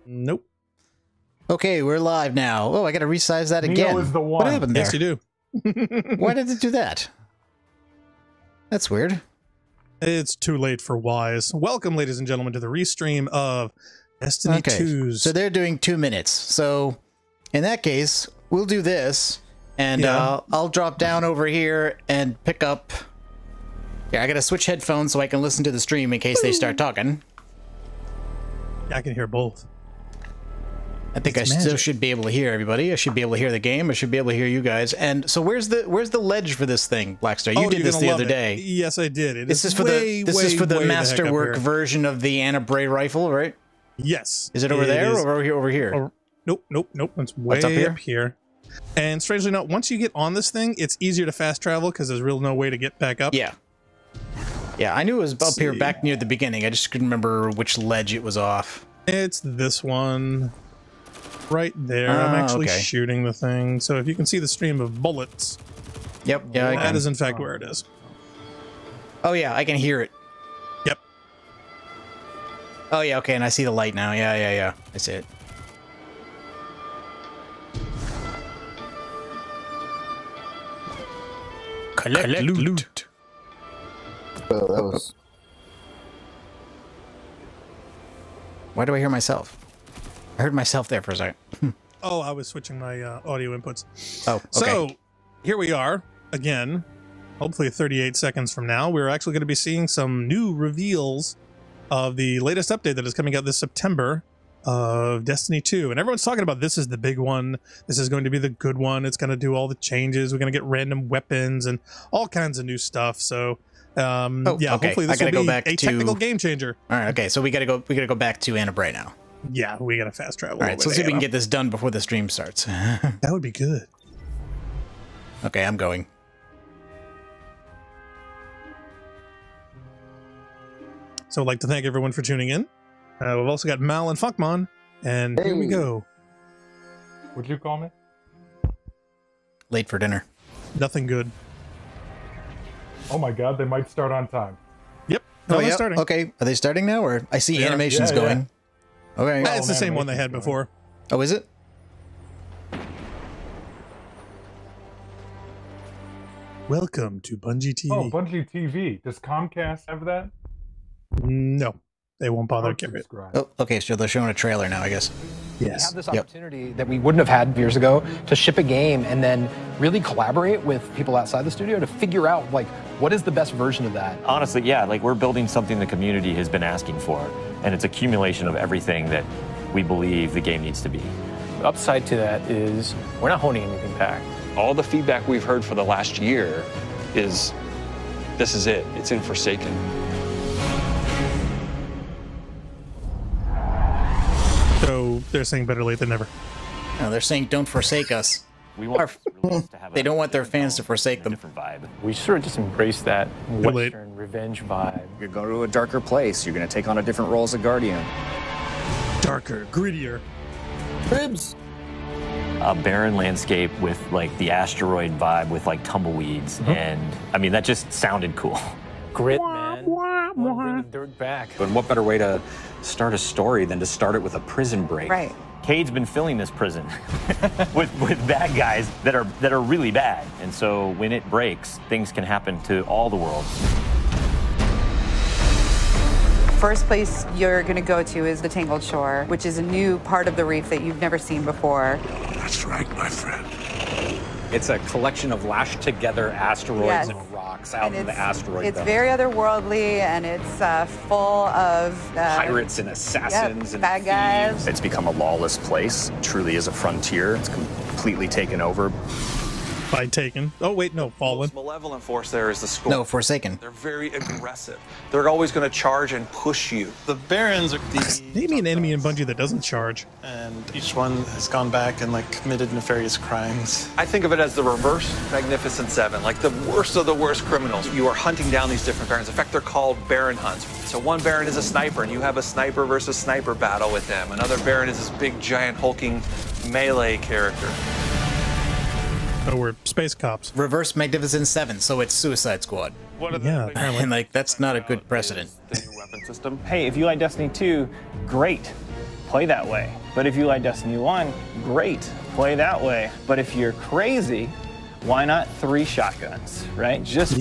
Nope. Okay, we're live now. Oh, I got to resize that again. Neo is the one. What happened there? Yes, you do. Why did it do that? That's weird. It's too late for Wise. Welcome, ladies and gentlemen, to the restream of Destiny 2's. So they're doing 2 minutes. So in that case, we'll do this, and I'll drop down over here and pick up. Yeah, I got to switch headphones so I can listen to the stream in case they start talking. I can hear both. I think I still should be able to hear everybody. I should be able to hear the game. I should be able to hear you guys. And so where's the ledge for this thing, Blackstar? You did this the other day. Yes, I did. This is for the masterwork version of the Anna Bray rifle, right? Yes. Is it over there or over here? Oh, nope. It's way up here. And strangely enough, once you get on this thing, it's easier to fast travel because there's no way to get back up. Yeah. Yeah, I knew it was up here back near the beginning. I just couldn't remember which ledge it was off. It's this one. Right there. I'm actually shooting the thing. So if you can see the stream of bullets. Yep. Yeah, that is in fact where it is. Oh yeah, I can hear it. Yep. Oh yeah, okay, and I see the light now. Yeah. I see it. Collect loot. Well, that was... Why do I hear myself? I heard myself there for a second. Oh, I was switching my audio inputs. Oh, okay. So here we are again. Hopefully 38 seconds from now, we're actually going to be seeing some new reveals of the latest update that is coming out this September of Destiny 2. And everyone's talking about this is the big one. This is going to be the good one. It's going to do all the changes. We're going to get random weapons and all kinds of new stuff. So hopefully this will be a technical game changer. All right, okay. So we got to go back to Anna Bray now. Yeah, we gotta fast travel. All right, so let's see if we can get this done before the stream starts. That would be good. Okay, I'm going. So I'd like to thank everyone for tuning in. We've also got Mal and Funkmon, and here we go. What'd you call me? Late for dinner. Nothing good. Oh my god, they might start on time. Yep. No, they're starting. Okay, are they starting now? Or I see animations going. Yeah. Okay. It's the same one they had before. Oh, is it? Welcome to Bungie TV. Oh, Bungie TV. Does Comcast have that? No, they won't bother to carry it. Oh, okay, so they're showing a trailer now, I guess. Yes. We have this opportunity that we wouldn't have had years ago to ship a game and then really collaborate with people outside the studio to figure out, like, what is the best version of that? Honestly, yeah, like we're building something the community has been asking for, and it's accumulation of everything that we believe the game needs to be. The upside to that is we're not holding anything back. All the feedback we've heard for the last year is, this is it. It's in Forsaken. So they're saying better late than never. No, they're saying don't forsake us. We want they don't want their fans to forsake them. Different vibe. We sort of just embrace that Too late. Western revenge vibe. You're going to a darker place. You're going to take on a different role as a Guardian. Darker, grittier. Cribs! A barren landscape with like the asteroid vibe with like tumbleweeds, and I mean that just sounded cool. Grit, man. Bring the dirt back. But what better way to start a story than to start it with a prison break? Right. Cade's been filling this prison with bad guys that are really bad, and so when it breaks, things can happen to all the worlds. First place you're going to go to is the Tangled Shore, which is a new part of the reef that you've never seen before. That's right, my friend. It's a collection of lashed together asteroids and rocks out in the asteroid It's belt. very otherworldly, and it's full of pirates and assassins and bad guys. It's become a lawless place. It truly is a frontier. It's completely taken over. By taken. Oh, wait, no, Fallen. The most malevolent force there is the Scorn. No, Forsaken. They're very aggressive. They're always going to charge and push you. The Barons are the... Name me an enemy in Bungie that doesn't charge. And each one has gone back and like committed nefarious crimes. I think of it as the reverse Magnificent Seven, like the worst of the worst criminals. You are hunting down these different Barons. In fact, they're called Baron hunts. So one Baron is a sniper, and you have a sniper versus sniper battle with them. Another Baron is this big, giant, hulking melee character. Oh, we're space cops. Reverse Magnificent 7, so it's Suicide Squad. Yeah, apparently. And like that's not a good precedent. The new weapon system. Hey, if you like Destiny 2, great. play that way. But if you like Destiny 1, great, play that way. But if you're crazy, why not 3 shotguns, right? Just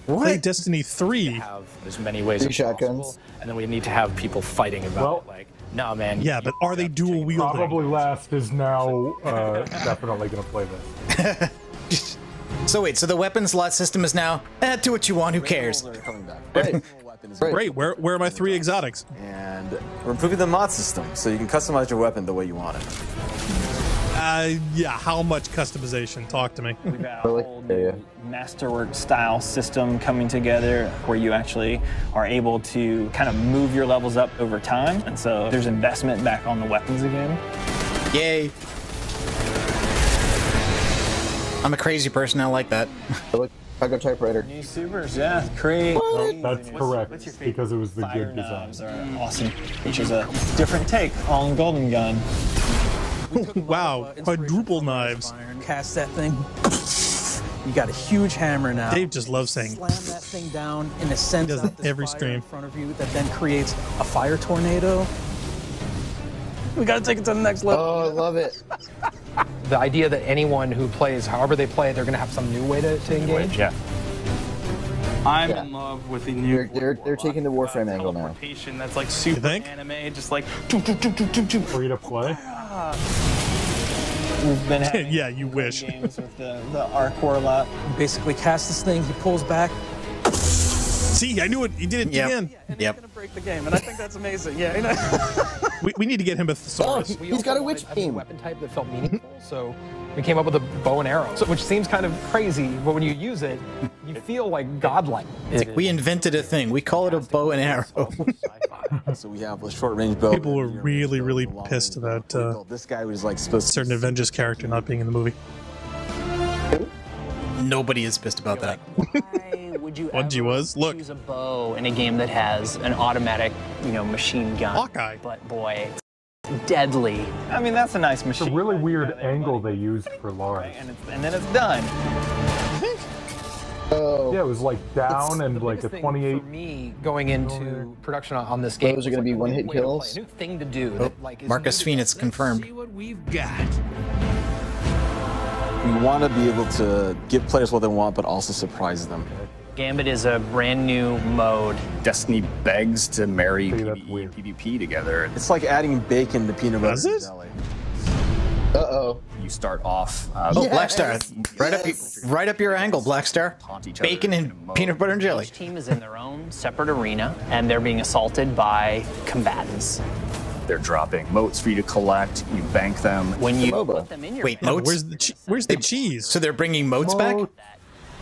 play Destiny 3. Have as many ways as possible, and then we need to have people fighting about it. Like, no, man. Yeah, but are they dual wielding? Probably last is now definitely going to play this. So wait, so the weapon slot system is now, do what you want, who cares? Great, where are my 3 exotics? And we're improving the mod system, so you can customize your weapon the way you want it. Yeah, how much customization? Talk to me. We've got a whole new Masterwork style system coming together where you actually are able to kind of move your levels up over time. And so there's investment back on the weapons again. Yay. I'm a crazy person, I like that. Pago typewriter. New supers, yeah. Create. That's correct, because it was the good design. Are awesome, which is a different take on Golden Gun. Wow, quadruple knives. Cast that thing. You got a huge hammer now. Dave just loves saying. Slam that thing down in a sense does of every stream in front of you that then creates a fire tornado. We got to take it to the next level. Oh, I love it. The idea that anyone who plays, however they play, they're going to have some new way to engage. Yeah. I'm in love with the new. They're taking the Warframe angle now. That's like super anime, just like free to play. We've been having yeah, you wish. Games with the Arc Warlock. Basically, cast this thing. He pulls back. See, I knew it. He did it again. And he's gonna break the game, and I think that's amazing. Yeah, you know. we need to get him a thesaurus. He's got a witch beam. Weapon type that felt meaningful, so we came up with a bow and arrow, which seems kind of crazy, but when you use it, you feel like godlike. It's like we invented a thing. We call it a bow and arrow. So we have a short-range bow. People were really pissed about this guy was like supposed to certain Avengers character not being in the movie. Nobody is pissed about that. Would you Bungie was. Look. use a bow in a game that has an automatic, machine gun? Hawkeye. But boy, it's deadly. I mean, that's a nice machine. It's a really weird angle they used for Lars. And then it's done. Oh. Yeah, it was like down and like a 28. For me, going into production on this game, those are going to be one-hit kills. A new thing to do. Oh, that, like, Marcus Phoenix confirmed. See what we've got. We want to be able to give players what they want, but also surprise them. Gambit is a brand new mode. Destiny begs to marry PvE and PvP together. It's like adding bacon to peanut butter and jelly. Uh-oh. You start off... Oh, Blackstar. Right up your angle, Blackstar. Bacon and peanut butter and jelly. Each team is in their own separate arena, and they're being assaulted by combatants. They're dropping motes for you to collect. You bank them. When you put them in your Wait, bank, motes? Where's the cheese? So they're bringing motes back?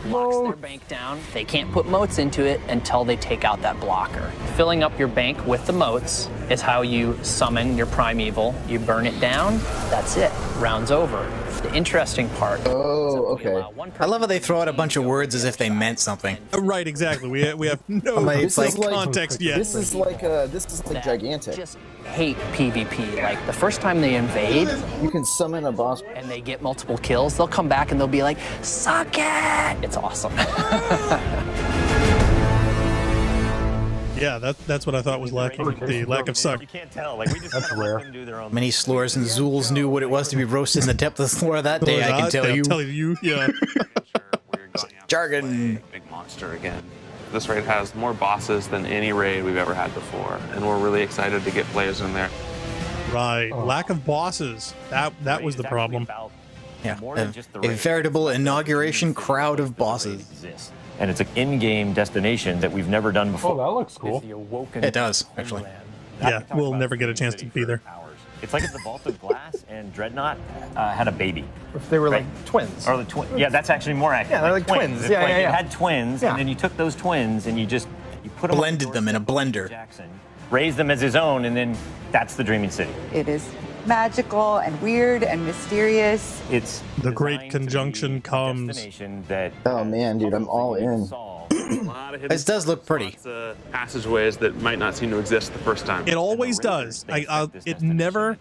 locks their bank down. They can't put motes into it until they take out that blocker. Filling up your bank with the motes is how you summon your primeval. You burn it down, that's it. Round's over. The interesting part. Oh, okay. I love how they throw out a bunch of words as if they meant something. Right, exactly. We have no context yet. This is like gigantic. Just hate PvP. Like the first time they invade, you can summon a boss and they get multiple kills. They'll come back and they'll be like, "Suck it!" It's awesome. Yeah, that's what I thought was lacking. The lack of suck. You can't tell. Like we just that's rare. do their own. Many slurs and Zools knew what it was to be roasted in the depth of the floor that day. I can tell you. Tell you, yeah. Jargon. Big monster again. This raid has more bosses than any raid we've ever had before, and we're really excited to get players in there. Right, lack of bosses. That was the problem. Yeah, a veritable inauguration crowd of bosses. And it's an in-game destination that we've never done before. Oh, that looks cool. It does, actually. Yeah, we'll never get a chance to be there. It's like if the Vault of Glass and Dreadnought had a baby. If they were like twins. Or the twins. Yeah, that's actually more accurate. Yeah, they're like twins. It's Yeah, like yeah, yeah. It had twins, and then you took those twins and you put them blended them in a blender. Jackson, raised them as his own, and then that's the Dreaming City. It is magical and weird and mysterious. It's the great conjunction comes. That, oh man, dude, I'm all in. This does look pretty. Passageways that might not seem to exist the first time. It always does. It never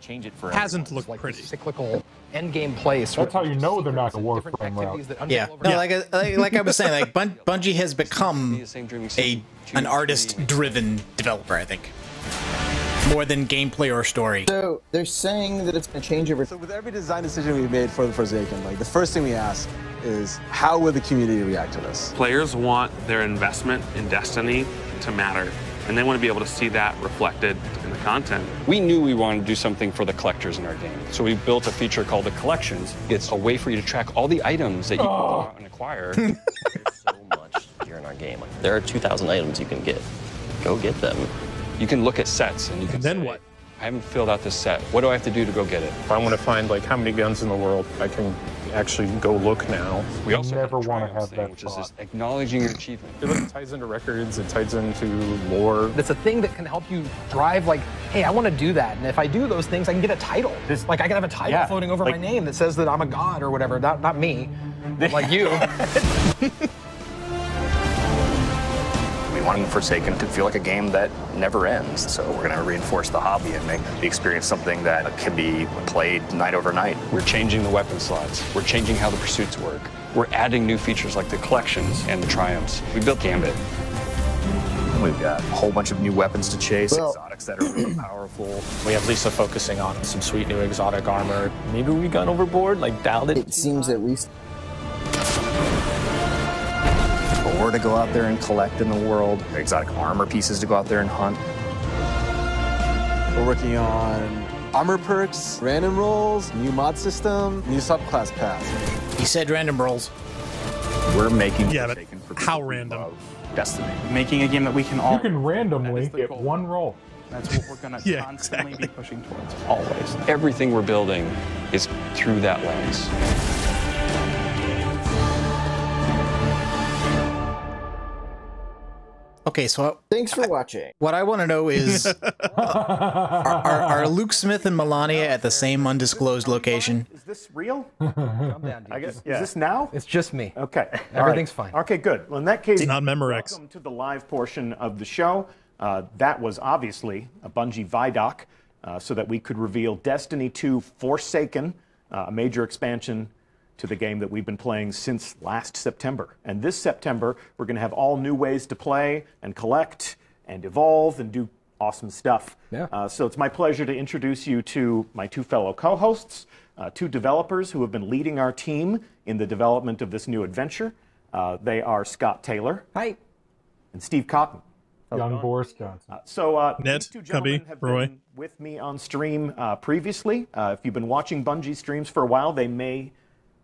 hasn't looked pretty. Cyclical end-game place. That's how you know they're not a Warframe route. Yeah, no, like I was saying, like Bungie has become an artist-driven developer, I think. more than gameplay or story. So they're saying that it's going to change over. So with every design decision we made for the Forsaken, like the first thing we ask is how will the community react to this? Players want their investment in Destiny to matter, and they want to be able to see that reflected in the content. We knew we wanted to do something for the collectors in our game, so we built a feature called the Collections. It's a way for you to track all the items that you can go out and acquire. There's so much here in our game. Like, there are 2,000 items you can get. Go get them. You can look at sets and you can then say, what? I haven't filled out this set. What do I have to do to go get it? If I want to find like how many guns in the world, I can actually go look now. We also never want to have that which is just acknowledging your achievement. It ties into records, it ties into lore. It's a thing that can help you drive, like, hey, I want to do that. And if I do those things, I can get a title. Like, I can have a title floating over my name that says that I'm a god or whatever. Not me, but like you. We want Forsaken to feel like a game that never ends. So we're going to reinforce the hobby and make the experience something that can be played night over night. We're changing the weapon slots. We're changing how the pursuits work. We're adding new features like the Collections and the Triumphs. We built Gambit. We've got a whole bunch of new weapons to chase, exotics that are really powerful. We have Lisa focusing on some sweet new exotic armor. Maybe we gone overboard, like dialed it. It seems at least. Ore to go out there and collect in the world, exotic armor pieces to go out there and hunt. We're working on armor perks, random rolls, new mod system, new subclass paths. He said random rolls. We're making Forsaken for how random? Destiny. Making a game that we can all. You can randomly get one roll. That's what we're going to constantly be pushing towards, always. Everything we're building is through that lens. Okay, so thanks for watching. What I want to know is, are Luke Smith and Melania at the same undisclosed location? Is this real? Calm down, dude. I guess. Is this now? It's just me. Okay. Everything's fine. Okay, good. Well, in that case, it's not Memorex. Welcome to the live portion of the show. That was obviously a Bungie Vidoc, so that we could reveal Destiny 2 Forsaken, a major expansion to the game that we've been playing since last September. And this September, we're going to have all new ways to play and collect and evolve and do awesome stuff. Yeah. So it's my pleasure to introduce you to my two fellow co-hosts, two developers who have been leading our team in the development of this new adventure. They are Scott Taylor. Hi. And Steve Cotton. Young Boris Johnson. Ned, these two gentlemen have Roy. been with me on stream previously. If you've been watching Bungie streams for a while, they may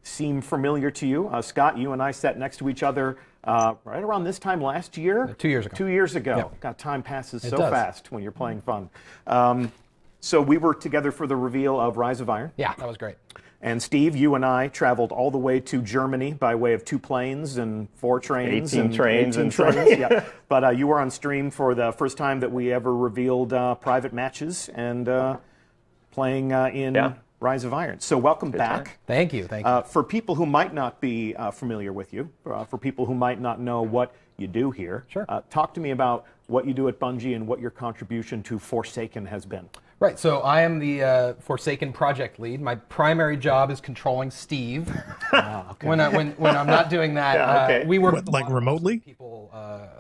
seem familiar to you. Scott, you and I sat next to each other right around this time last year. 2 years ago. 2 years ago. Yep. God, time passes It so does. fast when you're playing fun. So we were together for the reveal of Rise of Iron. Yeah, that was great. And Steve, you and I traveled all the way to Germany by way of 2 planes and 4 trains. 18 trains. 18 trains, yeah. But you were on stream for the first time that we ever revealed private matches and playing in Rise of Iron. So welcome back. Thank you. Thank you. For people who might not be familiar with you, for people who might not know what you do here, talk to me about what you do at Bungie and what your contribution to Forsaken has been. Right, so I am the Forsaken project lead. My primary job is controlling Steve. When I'm not doing that, we work like remotely. People,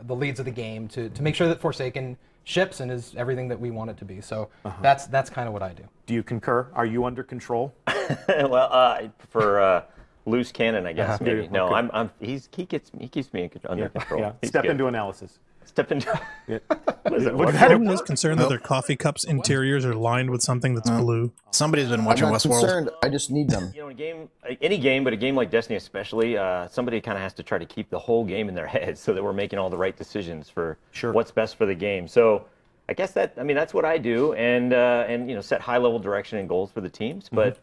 the leads of the game, to make sure that Forsaken ships and is everything that we want it to be. So that's kind of what I do. Do you concur? Are you under control? Well, I prefer loose cannon, I guess. Maybe. No, Okay. he keeps me under control. Yeah. He's Step good. into analysis. Step into. I'm most concerned that their coffee cups interiors are lined with something that's blue. Somebody's been watching I'm not Westworld. concerned. I just need them. You know, any game, but a game like Destiny especially, somebody kind of has to try to keep the whole game in their head so that we're making all the right decisions for what's best for the game. So I guess that's what I do, and set high level direction and goals for the teams. But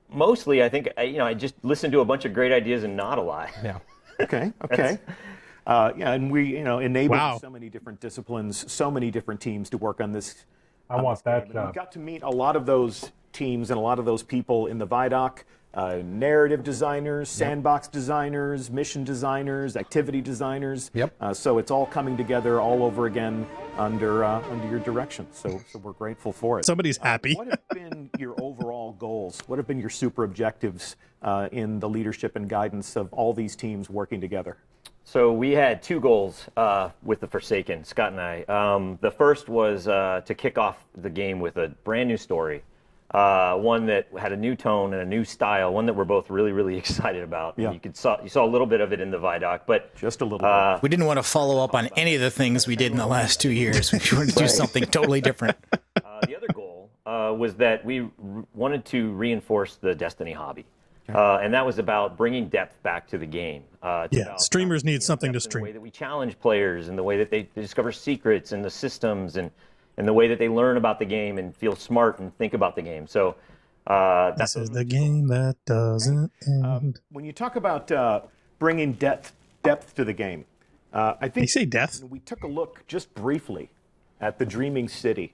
mostly, I think I just listen to a bunch of great ideas and nod a lot. Yeah. Okay. And we enabled so many different disciplines, so many different teams to work on this. I want that job. We got to meet a lot of those teams and a lot of those people in the Vidoc. Narrative designers, sandbox designers, mission designers, activity designers. Yep. So it's all coming together all over again under your direction. So we're grateful for it. Somebody's happy. What have been your overall goals? What have been your super objectives in the leadership and guidance of all these teams working together? So we had two goals with the Forsaken, Scott and I. The first was to kick off the game with a brand new story, one that had a new tone and a new style, one that we're both really, really excited about. Yeah. You saw a little bit of it in the Vidoc, but just a little bit. We didn't want to follow up on any of the things we did in the last 2 years. We wanted to do something totally different. The other goal was that we wanted to reinforce the Destiny hobby. And that was about bringing depth back to the game. Streamers need something to stream. The way that we challenge players and the way that they discover secrets and the systems and the way that they learn about the game and feel smart and think about the game. So this is the game that doesn't end. When you talk about bringing depth to the game, I think you say death. We took a look just briefly at the Dreaming City.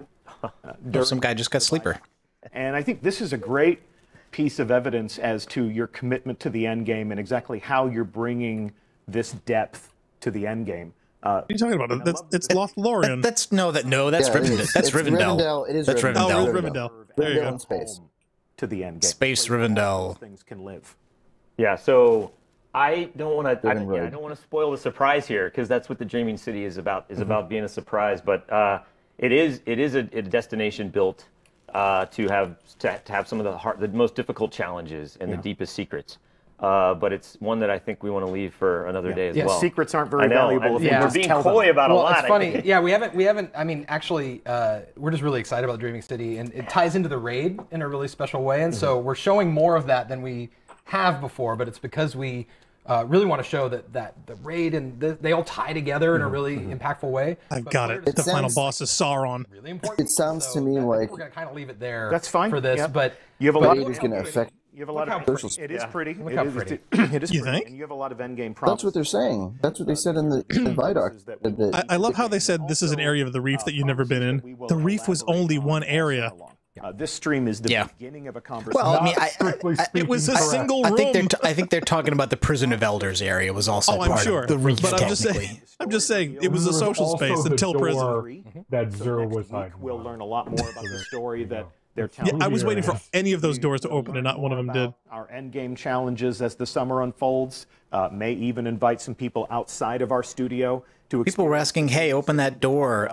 Some guy just got sleeper. And I think this is a great piece of evidence as to your commitment to the end game and exactly how you're bringing this depth to the end game. What are you talking about? It's Lothlorien. That's Rivendell. That's Rivendell. It is That's Rivendell. Oh, Rivendell. There you go. Space. To the end game. Space Rivendell. Things can live. Yeah, so I don't want to. I don't want to spoil the surprise here because that's what the Dreaming City is about. About being a surprise, but it is a destination built to have some of the most difficult challenges and the deepest secrets. But it's one that I think we want to leave for another day as well. Secrets aren't very valuable. We're being coy about a lot. It's funny. Yeah, we haven't. I mean, actually, we're just really excited about Dreaming City, and it ties into the raid in a really special way. And so we're showing more of that than we have before. But it's because we really want to show that the raid and they all tie together in a really impactful way. I've got it. The final boss is Sauron. Really important. It sounds to me like we're gonna kind of leave it there. That's fine for this, but you have a lot. Is going to affect. You have a lot of social. It is pretty. Look how pretty. It is You pretty. think? And you have a lot of endgame problems. That's what they're saying. That's what they said in the Vidoc. I love how they said this is an area of the reef that you've never been in. The reef was only one area. This stream is the beginning of a conversation. Well, I mean, it was a single room. I think they're talking about the Prison of Elders area was also part of the reef, but technically. I'm just saying it was a social space until prison. That Zero was hiding. We'll learn a lot more about the story that they're telling. I was waiting for any of those doors to open, and not one of them did. Our endgame challenges as the summer unfolds may even invite some people outside of our studio to. People were asking, "Hey, open that door."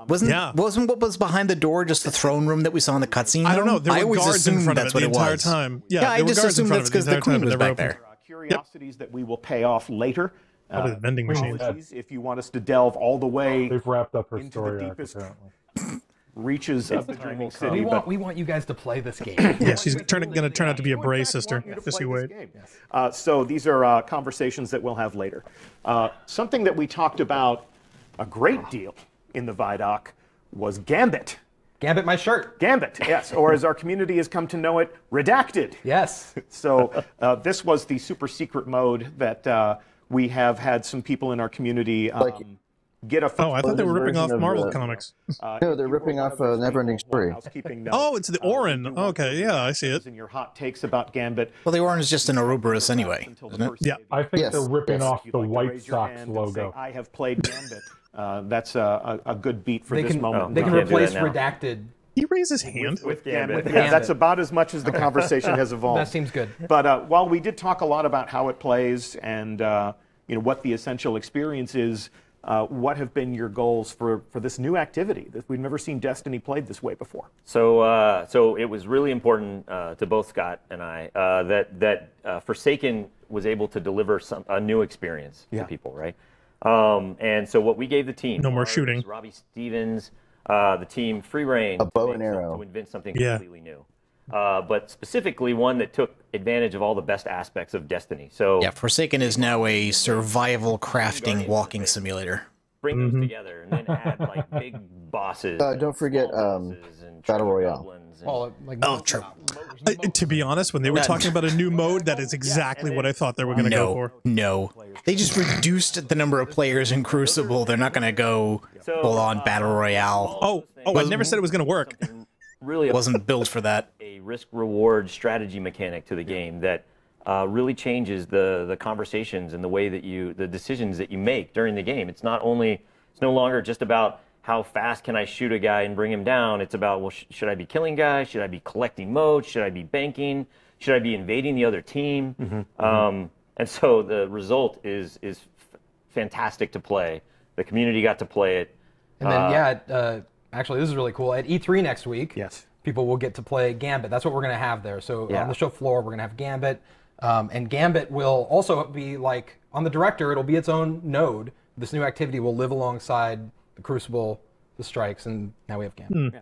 Wasn't what was behind the door just the throne room that we saw in the cutscene? I don't know. There were guards in front of it the entire was. time. Yeah, I just assumed that's because the queen was back there. Curiosities that we will pay off later. Probably the vending machine. If you want us to delve all the way, they've wrapped up her into story the deepest apparently. Reaches of the Dreaming City. We want you guys to play this game. Yeah, she's going to turn out to be a Bray sister. Just you wait. So these are conversations that we'll have later. Something that we talked about a great deal in the Vidoc was Gambit. Gambit, my shirt. Gambit, yes, or as our community has come to know it, Redacted. Yes. So this was the super secret mode that we have had some people in our community get a. Oh, I thought they were ripping off Marvel comics. No, they're ripping off a Neverending Story. Oh, it's the Orin. Okay, yeah, I see it. And your hot takes about Gambit. Well, the Orin is just an Ouroboros anyway, isn't it? Yeah. I think they're ripping off the White Sox logo. I have played Gambit. That's a good beat for this moment. They can replace Redacted. He raised his hand with Gambit. Yeah, that's about as much as the conversation has evolved. That seems good. But while we did talk a lot about how it plays and what the essential experience is, what have been your goals for this new activity? We've never seen Destiny played this way before. So it was really important to both Scott and I that Forsaken was able to deliver a new experience to people, right? And so what we gave the team, no more shooting. Robbie Stevens, the team free reign, a bow and arrow, to invent something completely new. But specifically one that took advantage of all the best aspects of Destiny. So yeah, Forsaken is now a survival crafting walking simulator. Bring those together and then add like big bosses. Don't forget Battle Royale. True. To be honest, when they were talking about a new mode, that is exactly what I thought they were going to go for. No, they just reduced the number of players in Crucible. They're not going to go full-on Battle Royale. I never said it was going to work. Really wasn't built for that. A risk-reward strategy mechanic to the game that really changes the conversations and the way that the decisions that you make during the game. It's no longer just about how fast can I shoot a guy and bring him down. It's about, well, should I be killing guys? Should I be collecting motes? Should I be banking? Should I be invading the other team? And so the result is fantastic to play. The community got to play it. And then, actually, this is really cool. At E3 next week, yes, people will get to play Gambit. That's what we're going to have there. So Yeah. on the show floor, we're going to have Gambit. And Gambit will also be like, on the Director, it'll be its own node. This new activity will live alongside the Crucible, the Strikes, and now we have Gambit. Yeah.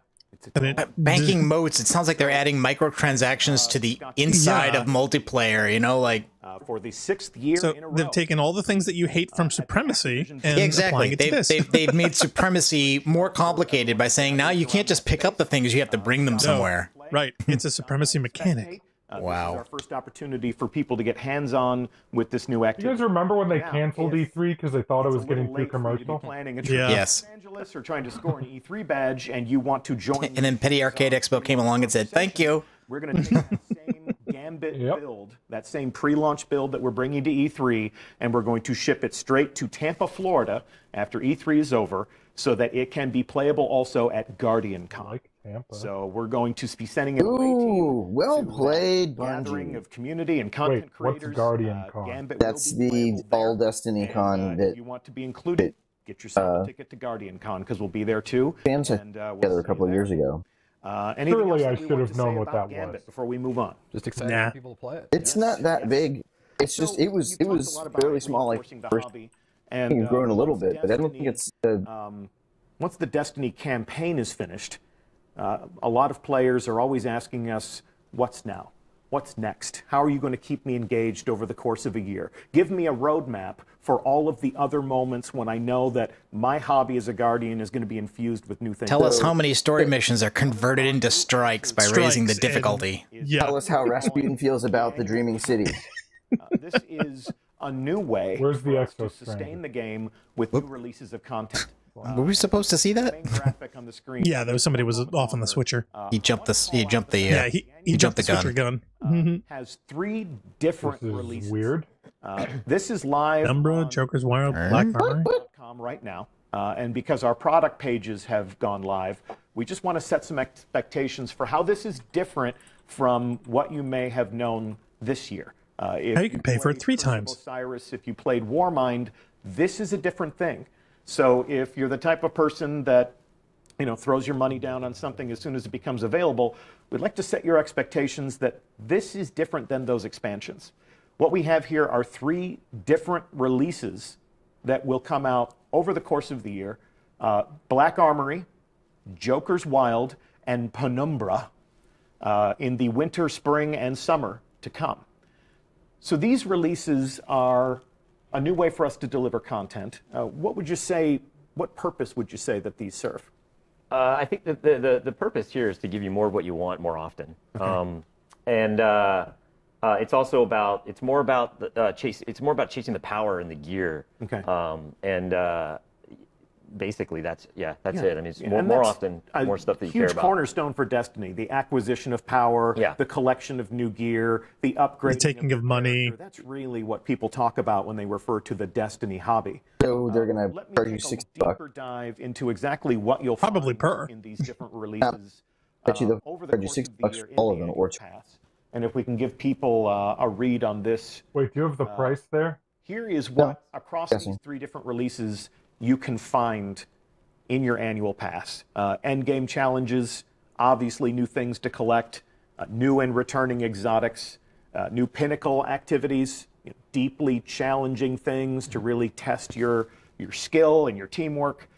Banking modes, it sounds like they're adding microtransactions to the inside of multiplayer, you know, like... for the 6th year So in a row. they've taken all the things that you hate from Supremacy and exactly. applying it to this. They've made Supremacy more complicated by saying now you can't just pick up the things, you have to bring them somewhere. Right. It's a Supremacy mechanic. Wow. This is our first opportunity for people to get hands-on with this new You activity. guys remember when they canceled E3 because they thought it was getting too commercial? Planning a trip to Los Angeles or trying to score an E3 badge, and you want to join. And then Petty Arcade Expo came along and said, thank you. We're going to take that same Gambit build, that same pre-launch build that we're bringing to E3, and we're going to ship it straight to Tampa, Florida, after E3 is over, so that it can be playable also at GuardianCon. So we're going to be sending it away to you. Well played, gathering Bungie. of community and content creators. GuardianCon? That's the All Destiny Con that you want to be included. Get yourself a ticket to GuardianCon because we'll be there too. fans And together a couple of years ago. anything Surely else I that we should want have to known say what about that Gambit was. before we move on? Just excited for people to play it. It's not that big. It's just it was fairly small. Like first, And it's grown a little bit, but I don't think it's. Once the Destiny campaign is finished, a lot of players are always asking us, what's now? What's next? How are you going to keep me engaged over the course of a year? Give me a roadmap for all of the other moments when I know that my hobby as a Guardian is going to be infused with new things. Tell us how many story missions are converted into strikes by raising the difficulty. Tell us how Rasputin feels about the Dreaming City. This is a new way Where's the for us to Exo sustain the game with new releases of content. Were we supposed to see that? Graphic on the screen. Yeah, there was somebody was off on the switcher. He jumped the. He jumped the. Yeah, he jumped the gun. switcher gun. Has 3 different This is releases. weird. This is live Umbra, on Joker's Wild, Black Armory. .com right now. And because our product pages have gone live, we just want to set some expectations for how this is different from what you may have known this year. If How you can pay for it 3 times. Osiris, if you played Warmind, this is a different thing. So if you're the type of person that throws your money down on something as soon as it becomes available, we'd like to set your expectations that this is different than those expansions. What we have here are 3 different releases that will come out over the course of the year. Black Armory, Joker's Wild, and Penumbra in the winter, spring, and summer to come. So these releases are a new way for us to deliver content. What would you say, what purpose would you say that these serve? I think that the purpose here is to give you more of what you want more often. Okay. It's also about, it's more about chasing the power and the gear. Okay. Basically that's it. I mean, it's Yeah, and more that's often, more stuff that you care huge about. cornerstone for Destiny, the acquisition of power, the collection of new gear, the upgrading, The taking of money. That's really what people talk about when they refer to the Destiny hobby. So they're going to charge you $60. Deeper dive into exactly what you'll Probably find per. in these different releases. Bet you they'll over the charge you course of $60 the for year all in of them, the or annual pass. And if we can give people a read on this. Wait, do you have the price there? Here is what across these 3 different releases you can find in your annual pass. End game challenges, obviously new things to collect, new and returning exotics, new pinnacle activities, deeply challenging things to really test your skill and your teamwork,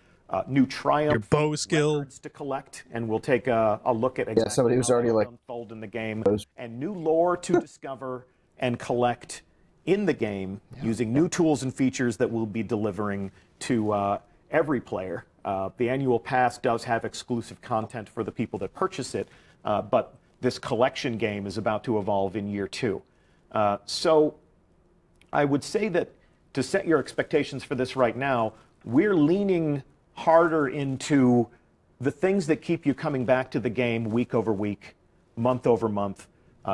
new triumph, Your bow skill. records to collect, and we'll take a look at exactly somebody who's how already they'll like unfold in the game, and new lore to discover and collect in the game using new tools and features that we'll be delivering to every player. The annual pass does have exclusive content for the people that purchase it, but this collection game is about to evolve in year 2. So I would say that to set your expectations for this right now, we're leaning harder into the things that keep you coming back to the game week over week, month over month.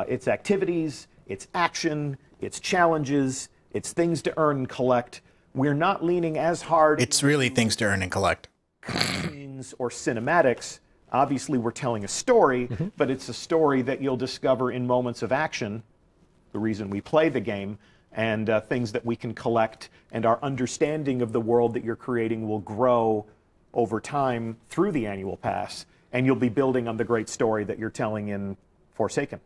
It's activities, it's action, it's challenges, it's things to earn and collect. We're not leaning as hard. It's really things to earn and collect. Cutscenes or cinematics. Obviously, we're telling a story, but it's a story that you'll discover in moments of action, the reason we play the game, and things that we can collect, and our understanding of the world that you're creating will grow over time through the annual pass, and you'll be building on the great story that you're telling in Forsaken.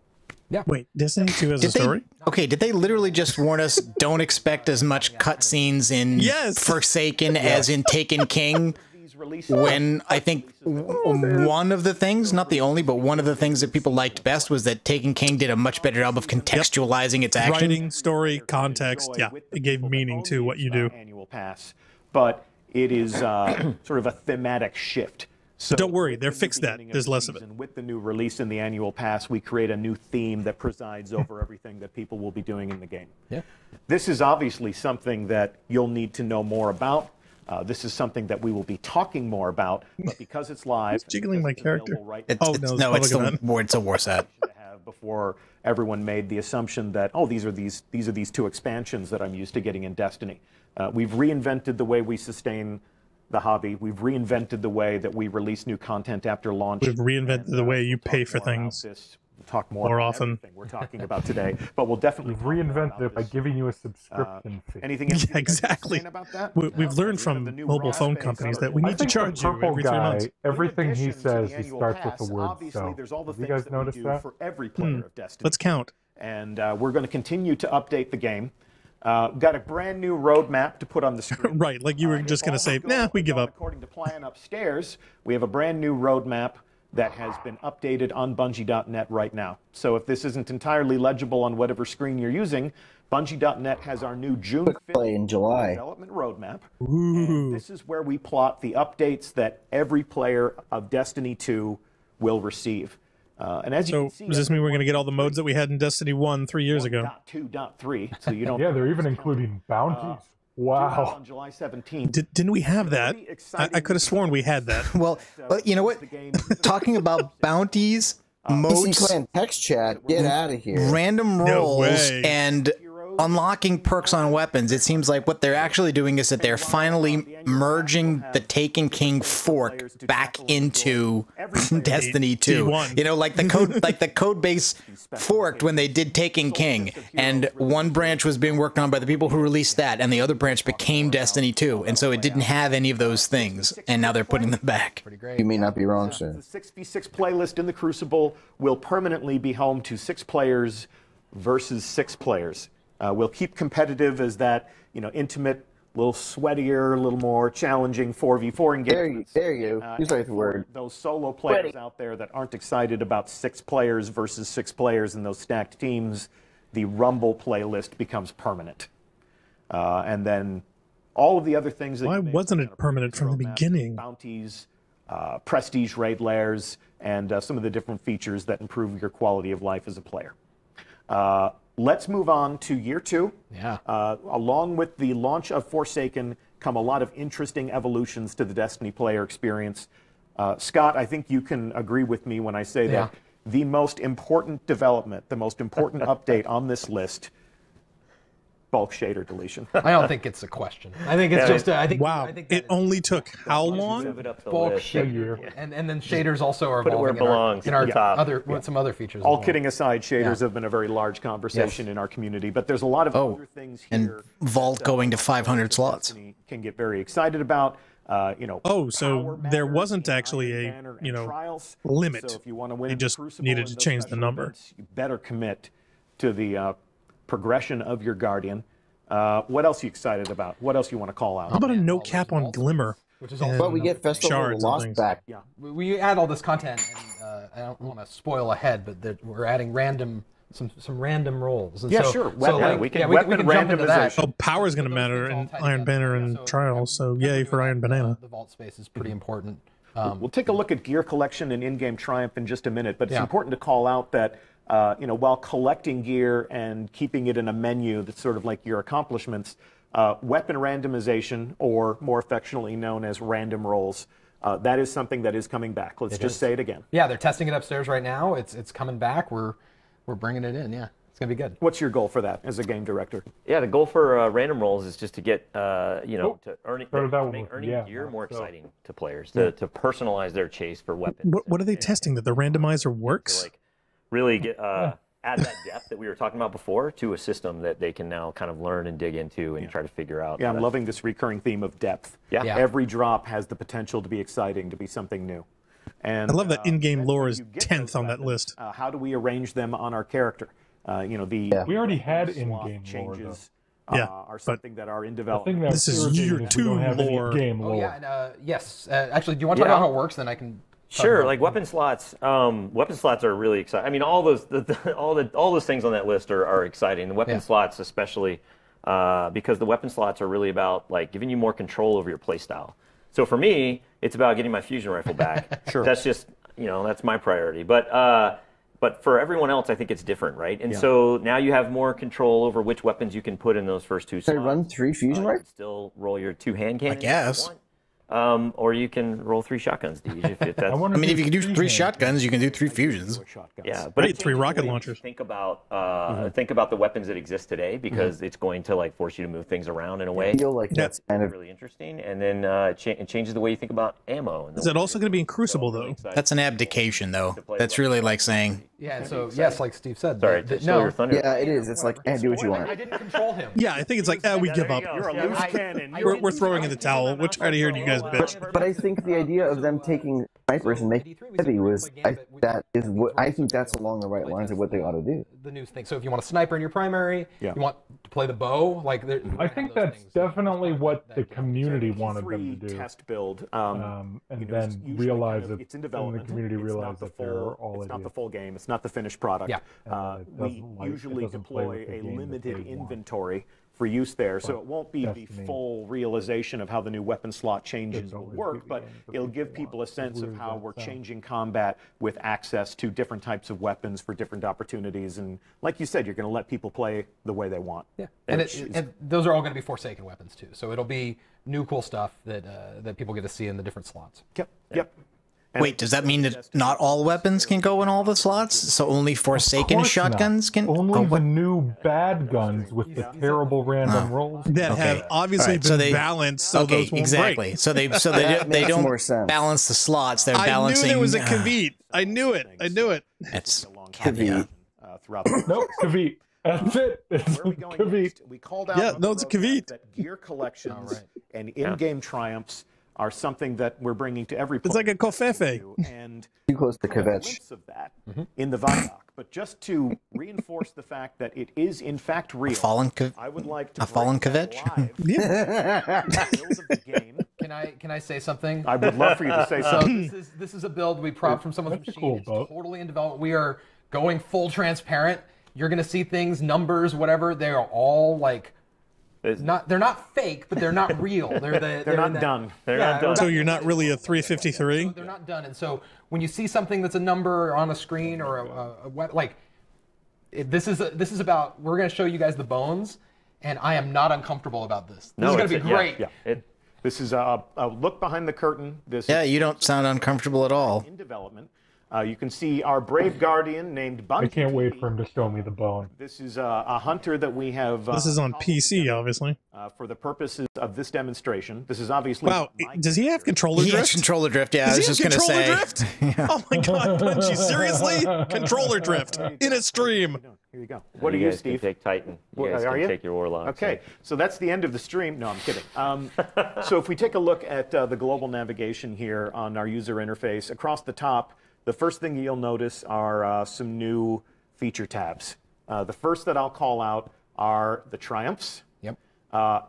Yeah. Wait, Destiny 2 has a story? Did they literally just warn us, don't expect as much cutscenes in Forsaken as in Taken King? When I think one of the things, not the only, but one of the things that people liked best was that Taken King did a much better job of contextualizing its action. Writing, story, context, yeah. It gave meaning to what you do. Annual pass, but it is sort of a thematic shift. So don't worry, they're fixed that. There's less of it. With the new release in the annual pass, we create a new theme that presides over everything that people will be doing in the game. Yeah. This is obviously something that you'll need to know more about. This is something that we will be talking more about, but because it's live, it's jiggling my character. It's a war set. Before everyone made the assumption that these are these two expansions that I'm used to getting in Destiny. We've reinvented the way we sustain the hobby. We've reinvented the way that we release new content after launch. We've reinvented the way you pay for things. We'll talk more often. We're talking about today, but we'll definitely reinvented it by giving you a subscription fee. Anything else exactly about that? We've learned from mobile phone companies that we need to charge you every 3 months. Everything he says, he starts with the word "so." Have you guys noticed that? For every player of Destiny. Let's count. And we're going to continue to update the game. Got a brand new roadmap to put on the screen. Right, like you were just going to say, nah, we give up. According to plan upstairs, we have a brand new roadmap that has been updated on Bungie.net right now. So if this isn't entirely legible on whatever screen you're using, Bungie.net has our new June 5th in July development roadmap. And this is where we plot the updates that every player of Destiny 2 will receive. And as you can see, does this mean we're going to get all the modes that we had in Destiny 1 3 years ago? 1.2.3, so you don't. Yeah, they're even including bounties. Wow. On July 17th. Didn't we have that? I could have sworn we had that. Well, you know what? Talking about bounties, modes, Clan text chat, get out of here. Random rolls, and unlocking perks on weapons. It seems like what they're actually doing is that they're finally merging the Taken King fork back into Destiny 2. You know, like the code base forked when they did Taken King, and one branch was being worked on by the people who released that, and the other branch became Destiny 2, and so it didn't have any of those things, and now they're putting them back. You may not be wrong, sir. The 6v6 playlist in the Crucible will permanently be home to 6 players versus 6 players. We'll keep competitive as that, intimate, a little sweatier, a little more challenging 4v4 engagement. There you go. Use the word. Those solo players out there that aren't excited about 6 players versus 6 players in those stacked teams, the Rumble playlist becomes permanent. And then all of the other things that Why wasn't it permanent from the beginning? Bounties, prestige raid layers, and some of the different features that improve your quality of life as a player. Let's move on to year 2. Yeah. Along with the launch of Forsaken come a lot of interesting evolutions to the Destiny player experience. Scott, I think you can agree with me when I say that the most important development, the most important update on this list, bulk shader deletion. I don't think it's a question. I think it's just. Wow. It only took how long? Bulk shader, and then shaders also are Put it where it belongs. in our some other features. All kidding aside, shaders have been a very large conversation in our community, but there's a lot of other things here. And Vault going to 500 slots. Can get very excited about. So there wasn't actually a limit. So if you want to win they just needed to change the number. Events, you better commit to the progression of your Guardian. What else are you excited about? What else you want to call out? How about a no cap on Glimmer? Which is but we get Festival of the Lost back. Yeah, we add all this content, and I don't want to spoil ahead, but we're adding some random rolls. And sure. We can jump into that. Oh, power is going to matter in Iron Banner and Trials, so yay for Iron Banana. The vault space is pretty important. We'll take a look at gear collection and in-game triumph in just a minute, but it's important to call out that while collecting gear and keeping it in a menu that's sort of like your accomplishments, weapon randomization, or more affectionately known as random rolls, that is something that is coming back. Let's just say it again. Yeah, they're testing it upstairs right now. It's coming back. We're bringing it in. Yeah, it's gonna be good. What's your goal for that as a game director? Yeah, the goal for random rolls is just to get to make earning gear more exciting to players, to personalize their chase for weapons. What are they testing? That the randomizer works? Really get add that depth that we were talking about before to a system that they can now kind of learn and dig into and try to figure out. Yeah, I'm loving this recurring theme of depth. Yeah. Every drop has the potential to be exciting, to be something new. And I love that in-game lore is 10th on that list. How do we arrange them on our character? You know, the We already had in-game changes lore, are something that are in development. thing that's This is year 2 lore. Game Oh lore. yeah, and, yes. Actually, do you want to talk about how it works? Then I can. Sure, like weapon slots. Weapon slots are really exciting. I mean, all those all those things on that list are exciting. The weapon slots, especially, because the weapon slots are really about like giving you more control over your playstyle. So for me, it's about getting my fusion rifle back. Sure, that's just that's my priority. But for everyone else, I think it's different, right? And so now you have more control over which weapons you can put in those first 2 slots. Can I run 3 fusion rifles? Still roll your 2 hand cannons. I guess. Or you can roll 3 shotguns, Deej, if that's... I mean, if you can do 3 shotguns, you can do 3 fusions. Yeah, but it's 3 rocket launchers. Think about the weapons that exist today, because it's going to like force you to move things around in a way. I feel like that's kind of really interesting, and then it changes the way you think about ammo. And Is that also going to be in Crucible, though? That's an abdication, though. That's really like saying... Yeah, so yes, like Steve said. Sorry, no. your thunder. Yeah, it is. It's like, do what you want. I didn't control him. Yeah, I think it's like, we give up. You're a loose cannon. We're throwing in the towel. We're tired of hearing you guys bitch. But I think the idea of them taking snipers and making it heavy was, I think that's along the right lines of what they ought to do. The new thing. So if you want a sniper in your primary, you want to play the bow, like I think that's definitely what the community wanted them to do. Test build, and then realize that it's in development. The community realized that they're all It's not the full game. It's not the finished product. Yeah. We usually deploy a limited inventory for use there, so it won't be the full realization of how the new weapon slot changes will work, but it'll give people a sense of how we're changing combat with access to different types of weapons for different opportunities. And like you said, you're going to let people play the way they want. Yeah, and those are all going to be Forsaken weapons too. So it'll be new cool stuff that people get to see in the different slots. Yep. Wait, does that mean that not all weapons can go in all the slots? So only Forsaken shotguns can? Only the new bad guns with the terrible random rolls that have obviously been balanced, so those won't exactly. break. So they don't balance the slots. They're balancing. I knew there was a Kavit. I knew it. That's Kavit. Nope, Kavit. That's it. It's Kavit. We called out. Yeah, no, it's Kavit. That gear collections and in-game triumphs are something that we're bringing to every player. It's like a Kofefe. And too close to Kvetch. Glimpse of that in the Vidoc. But just to reinforce the fact that it is in fact real, I would like to fallen Kvetch. Can I say something? I would love for you to say something. So this is a build we propped from someone's machine. It's totally in development. We are going full transparent. You're going to see things, numbers, whatever. They are all like. They're not fake, but they're not real. They're not done. They're not done. So you're not really a 353? They're not done. And so when you see something that's a number on a screen or this is about, we're going to show you guys the bones, and I am not uncomfortable about this. This is going to be great. This is a look behind the curtain. You don't sound uncomfortable at all. In development. You can see our brave guardian named Bungie. I can't wait for him to show me the bone. This is a hunter that we have. This is on PC, obviously. For the purposes of this demonstration. This is obviously. Wow, does he have controller drift? He has controller drift, yeah. I was just going to say. Drift? Oh my god, Bungie, seriously? Controller drift in a stream. Here you go. What are you, Steve? Can take Titan. You guys can take your Warlock. Okay, so that's the end of the stream. No, I'm kidding. So if we take a look at the global navigation here on our user interface, across the top, the first thing you'll notice are some new feature tabs. The first that I'll call out are the triumphs. Yep.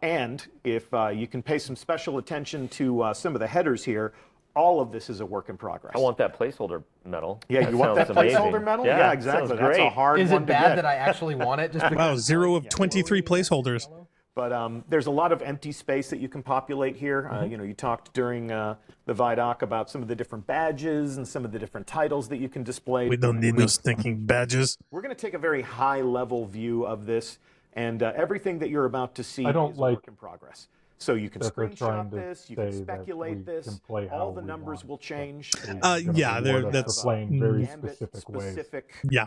And if you can pay some special attention to some of the headers here, all of this is a work in progress. I want that placeholder medal. Yeah, you want that placeholder medal? Yeah, exactly. That's a hard one to get. Is it bad that I actually want it? Just wow, 0 of 23 placeholders. But there's a lot of empty space that you can populate here. You talked during the Vidoc about some of the different badges and some of the different titles that you can display. We don't need those stinking badges. We're going to take a very high-level view of this, and everything that you're about to see is a work in progress. So you can screenshot this, you can speculate this, all the numbers will change. Yeah, that's playing very specific ways. Yeah.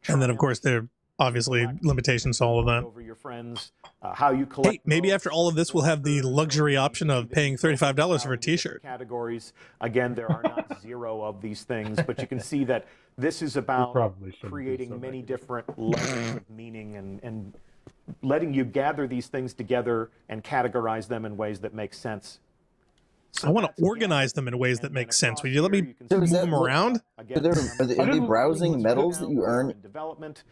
And then, of course, they're obviously limitations to all of that. Over your friends, how you collect. Hey, maybe after all of this, we'll have the luxury option of paying $35 for a T-shirt. Categories. Again, there are not 0 of these things, but you can see that this is about creating many different levels of meaning and letting you gather these things together and categorize them in ways that make sense. I want to organize them in ways that make sense. Will you let me move them around? Are they browsing medals that you earn? Development,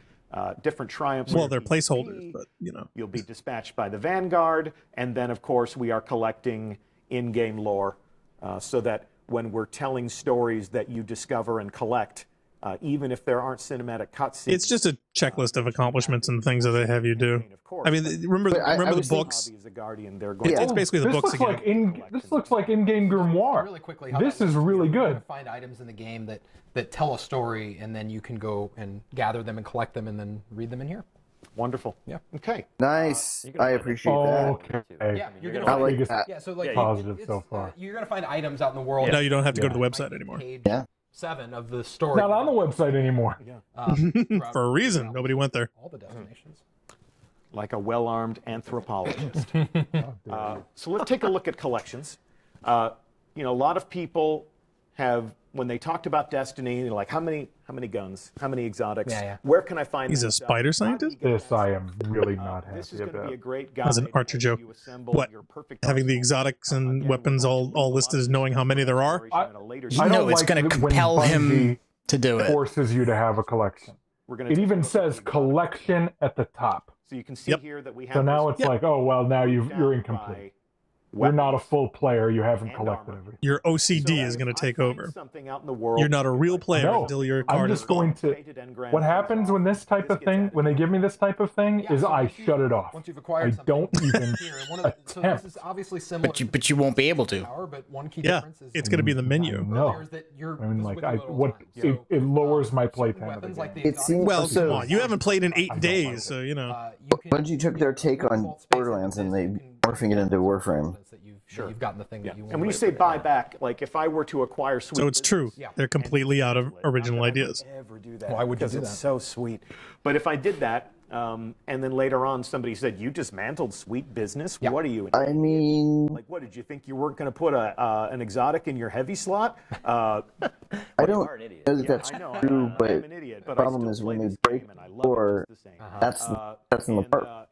different triumphs. Well, they're placeholders, but you know. You'll be dispatched by the Vanguard, and then of course we are collecting in-game lore, so that when we're telling stories that you discover and collect, even if there aren't cinematic cutscenes. It's just a checklist of accomplishments and things that they have you do. I mean, remember the books? It's basically the books again. This looks like in-game grimoire. Really quickly, this is really good. Find items in the game that tell a story, and then you can go and gather them and collect them, and then read them in here. Wonderful. Yeah. Okay. Nice. I appreciate that. Okay. Yeah, you're gonna I like that. Yeah, so like positive so far. You're gonna find items out in the world. Now you don't have to go to the website anymore. Yeah. 7 of the story. Not on the website anymore. For a reason. Nobody went there. All the destinations. Like a well-armed anthropologist. So let's take a look at collections. You know, a lot of people have, when they talked about Destiny, they're like, how many guns, how many exotics? Where can I find? He's a spider scientist. This I am really not happy This is going to about. be a great guide. As an Archer joke. What? Having the exotics and weapons all listed as knowing how many there are? No, it's going to compel him to do it. Forces you to have a collection. It even says collection at the top. So you can see here that we have. So now it's like, oh well, now you're incomplete. You're not a full player. You haven't collected everything. Your OCD is going to take over. Out in the world, You're not a real player until your card is full. What happens when this type of thing, when they give me this type of thing, is I shut it off. Once you've acquired I don't even so this is obviously similar. But you won't be able to. But one key Yeah, difference is it's going to be the menu. No, I mean like it lowers my playtime. It seems Well, come on, you haven't played in 8 days, so you know. Bungie took their take on Borderlands and they morphing it into Warframe. Sure. You've gotten the thing that you want. And when you say buy back, like if I were to acquire Sweet, So it's true. They're completely out of original ideas. Ever do that? Why would you do that? It's so sweet. But if I did that, and then later on somebody said you dismantled Sweet Business, what are you? I mean, like what did you think you weren't going to put an exotic in your heavy slot? I don't know that that's true, but the problem is when they break lore, that's in the part.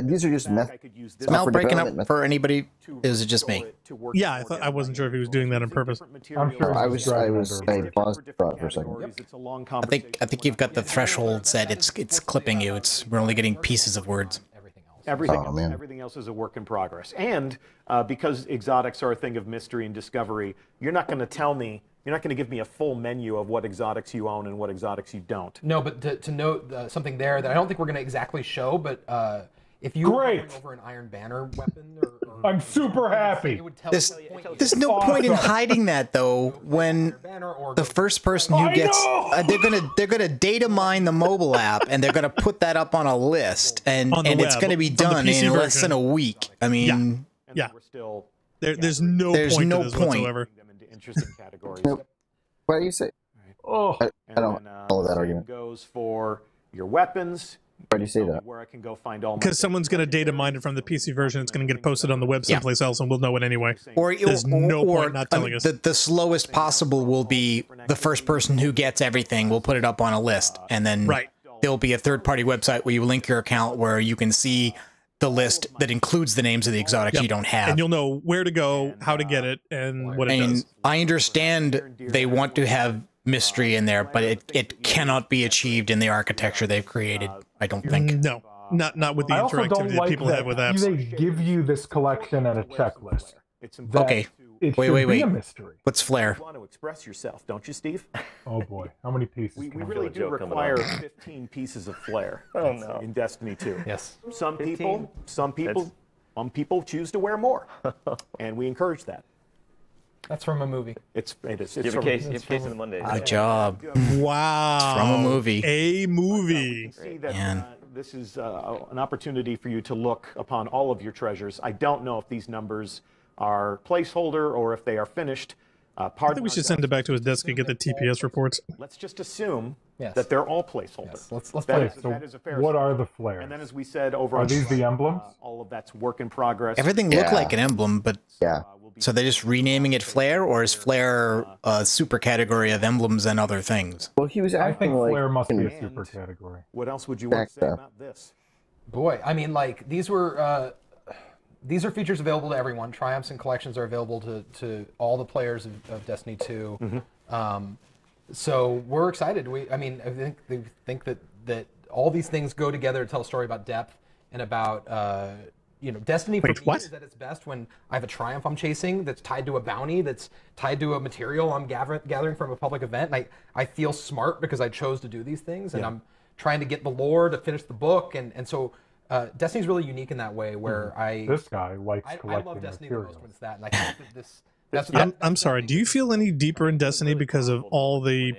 These are just methods. Mal breaking up for anybody? Is it just me? Yeah, I wasn't sure if he was doing that on purpose. I'm sure I paused for a second. I think you've got the threshold set. It's clipping you. We're only getting pieces of words. Everything else is a work in progress. And because exotics are a thing of mystery and discovery, you're not going to tell me, you're not going to give me a full menu of what exotics you own and what exotics you don't. No, but to note something there that I don't think we're going to exactly show, but if you bring over an Iron Banner weapon, I'm super happy. There's no point in hiding that though. When the first person who gets, they're gonna data mine the mobile app and they're gonna put that up on a list, and it's gonna be done in less than a week. I mean, yeah. There's no point to this whatsoever. Interesting categories. What do you say? Oh, I don't follow that argument. Goes for your weapons. Why do you say that? Where I can go find all. Because someone's going to data mine it from the PC version. It's going to get posted on the web someplace else, and we'll know it anyway. There's no point not telling us. The slowest possible will be the first person who gets everything. We'll put it up on a list, and then there'll be a third-party website where you link your account where you can see the list that includes the names of the exotics you don't have. And you'll know where to go, how to get it, and what it does. I understand they want to have mystery in there, but it cannot be achieved in the architecture they've created, I don't think. No, not with the interactivity that people have with apps. They give you this collection and a checklist. Okay, wait. A mystery. What's Flare? You want to express yourself, don't you, Steve? Oh boy, how many pieces? We really do require 15 pieces of flair in Destiny 2. Yes. Some people choose to wear more, and we encourage that. That's from a movie. It is. You have a case in the Mondays. Good job. Wow. It's from a movie. A movie. See that, this is an opportunity for you to look upon all of your treasures. I don't know if these numbers are placeholder or if they are finished. I think we should send it back to his desk and get the TPS reports. Let's just assume that they're all placeholders. Let's that is a fair what are the flares? And then, as we said, over are these the emblems? All of that's work in progress. Everything looked like an emblem, but so they're just renaming it Flare, or is Flare a super category of emblems and other things? Well, he was I think acting like Flare must be a super category. What else would you want to say about this? Boy, I mean, like these are features available to everyone. Triumphs and collections are available to all the players of Destiny 2. So we're excited. I think that all these things go together to tell a story about depth and about Destiny for me is at its best when I have a triumph I'm chasing that's tied to a bounty, that's tied to a material I'm gathering from a public event. And I feel smart because I chose to do these things, and I'm trying to get the lore to finish the book, and so Destiny's really unique in that way where this guy likes collecting I love Destiny materials. the most when it's that, and I think that this. I'm sorry. Do you feel any deeper in Destiny because of all the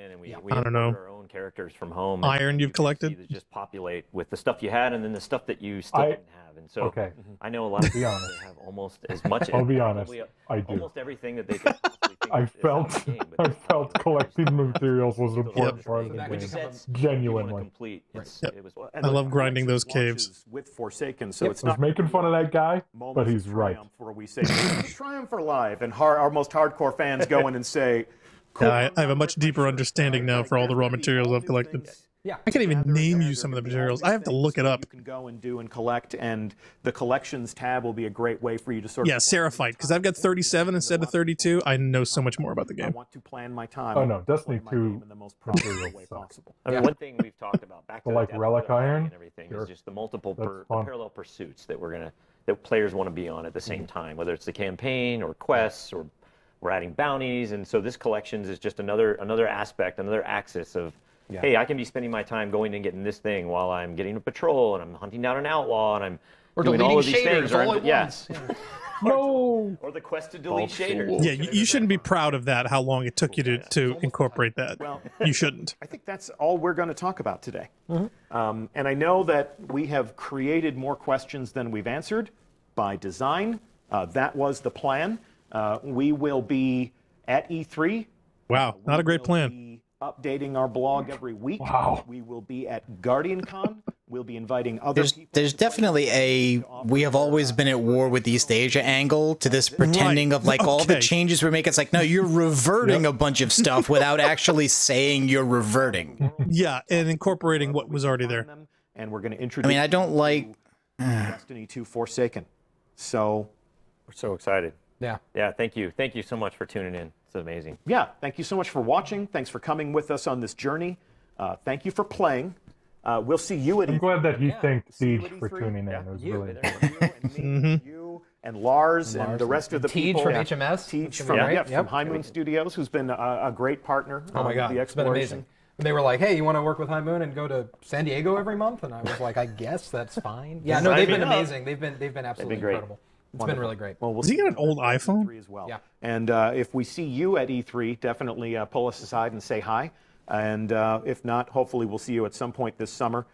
I don't know our own characters from home iron you've collected? That just populate with the stuff you had and then the stuff that you still didn't have, and so I know a lot of people that have almost as much. I'll be honest. I do. Almost everything that they could possibly think I felt collecting materials was an important part of the game. Genuinely. I love grinding those caves. With Forsaken, so it's not making fun of that guy, but he's right. Where we say Triumph or Live, and our most hardcore fans go in and say, I have a much deeper understanding now for all the raw materials I've collected. Yeah, I can't even name you some of the materials. I have to look it up. You can go and do and collect, and the collections tab will be a great way for you to sort of. Yeah, Seraphite, because I've got 37 instead of 32. I know so much more about the game. I want to plan my time. Oh no, Destiny 2 materials possible. I mean, one thing we've talked about back to like Relic Iron and everything is just the multiple parallel pursuits that that players want to be on at the same time, whether it's the campaign or quests or we're adding bounties, and so this collections is just another aspect, another axis of. Hey, I can be spending my time going and getting this thing while I'm getting a patrol and I'm hunting down an outlaw and I'm doing all of these things. Or the quest to delete shaders. Yeah, you shouldn't be proud of that, how long it took you to incorporate that. Well, you shouldn't. I think that's all we're going to talk about today. And I know that we have created more questions than we've answered by design. That was the plan. We will be at E3. Wow, not a great plan. Updating our blog every week. Wow. We will be at GuardianCon. We'll be inviting other people. There's definitely we have always been at war with East Asia angle to this pretending of like all the changes we're making. It's like, no, you're reverting a bunch of stuff without actually saying you're reverting. Yeah, and incorporating what was already there. And we're going to introduce. I mean, I don't like Destiny 2 Forsaken. So we're so excited. Yeah. Yeah. Thank you so much for tuning in. It's amazing. Yeah. Thank you so much for watching. Thanks for coming with us on this journey. Thank you for playing. We'll see you at. I'm glad that you thanked Siege for tuning in. It was really important. You and Lars and the rest of the people. Teej from HMS. Teej from High Moon Studios, who's been a great partner. Oh my God, it's been amazing. And they were like, "Hey, you want to work with High Moon and go to San Diego every month?" And I was like, "I guess that's fine." Yeah, no, they've been amazing. They've been absolutely incredible. It's been really great. Well, Has he got an old iPhone? As well. Yeah. And if we see you at E3, definitely pull us aside and say hi. And if not, hopefully we'll see you at some point this summer.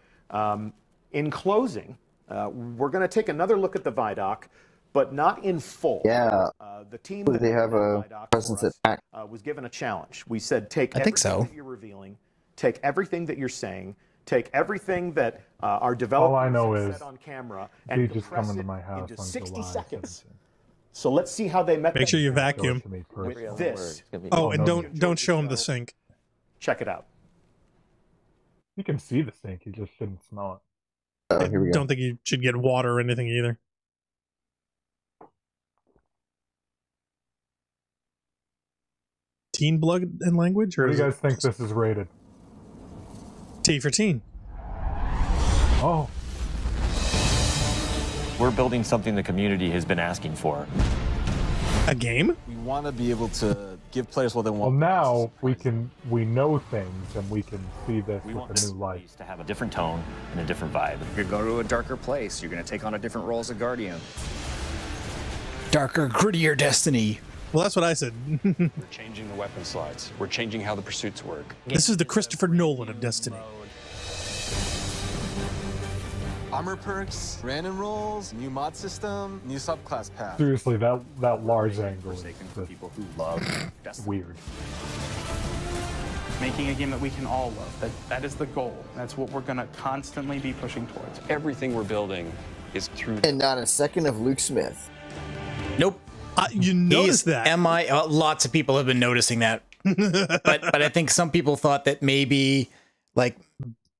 In closing, we're going to take another look at the Vidoc, but not in full. Yeah. The team they have a presence at PAX. Was given a challenge. We said take everything that you're revealing, take everything that you're saying, take everything that our developers set on camera, and just coming to my house into on 60 July seconds. So let's see how they met. Make sure you vacuum. With this. Oh, and don't show him the sink. Check it out. You can see the sink. You just shouldn't smell it. Oh, here we go. Don't think you should get water or anything either. Teen blood and language, or what do you guys think this is rated? T for teen. Oh. We're building something the community has been asking for. A game? We want to be able to give players what they want. Well, now we know things and we can see this with a new light. To have a different tone and a different vibe. You're going to go to a darker place. You're going to take on a different role as a guardian. Darker, grittier Destiny. Well, that's what I said. We're changing the weapon slides. We're changing how the pursuits work. This is the Christopher Nolan of Destiny. armor perks, random rolls, new mod system, new subclass path. Seriously, that Lars angle is For people who love Destiny. weird. Making a game that we can all love. That is the goal. That's what we're going to constantly be pushing towards. Everything we're building is through. And not a second of Luke Smith. Nope. You noticed that? Lots of people have been noticing that. but I think some people thought that maybe, like,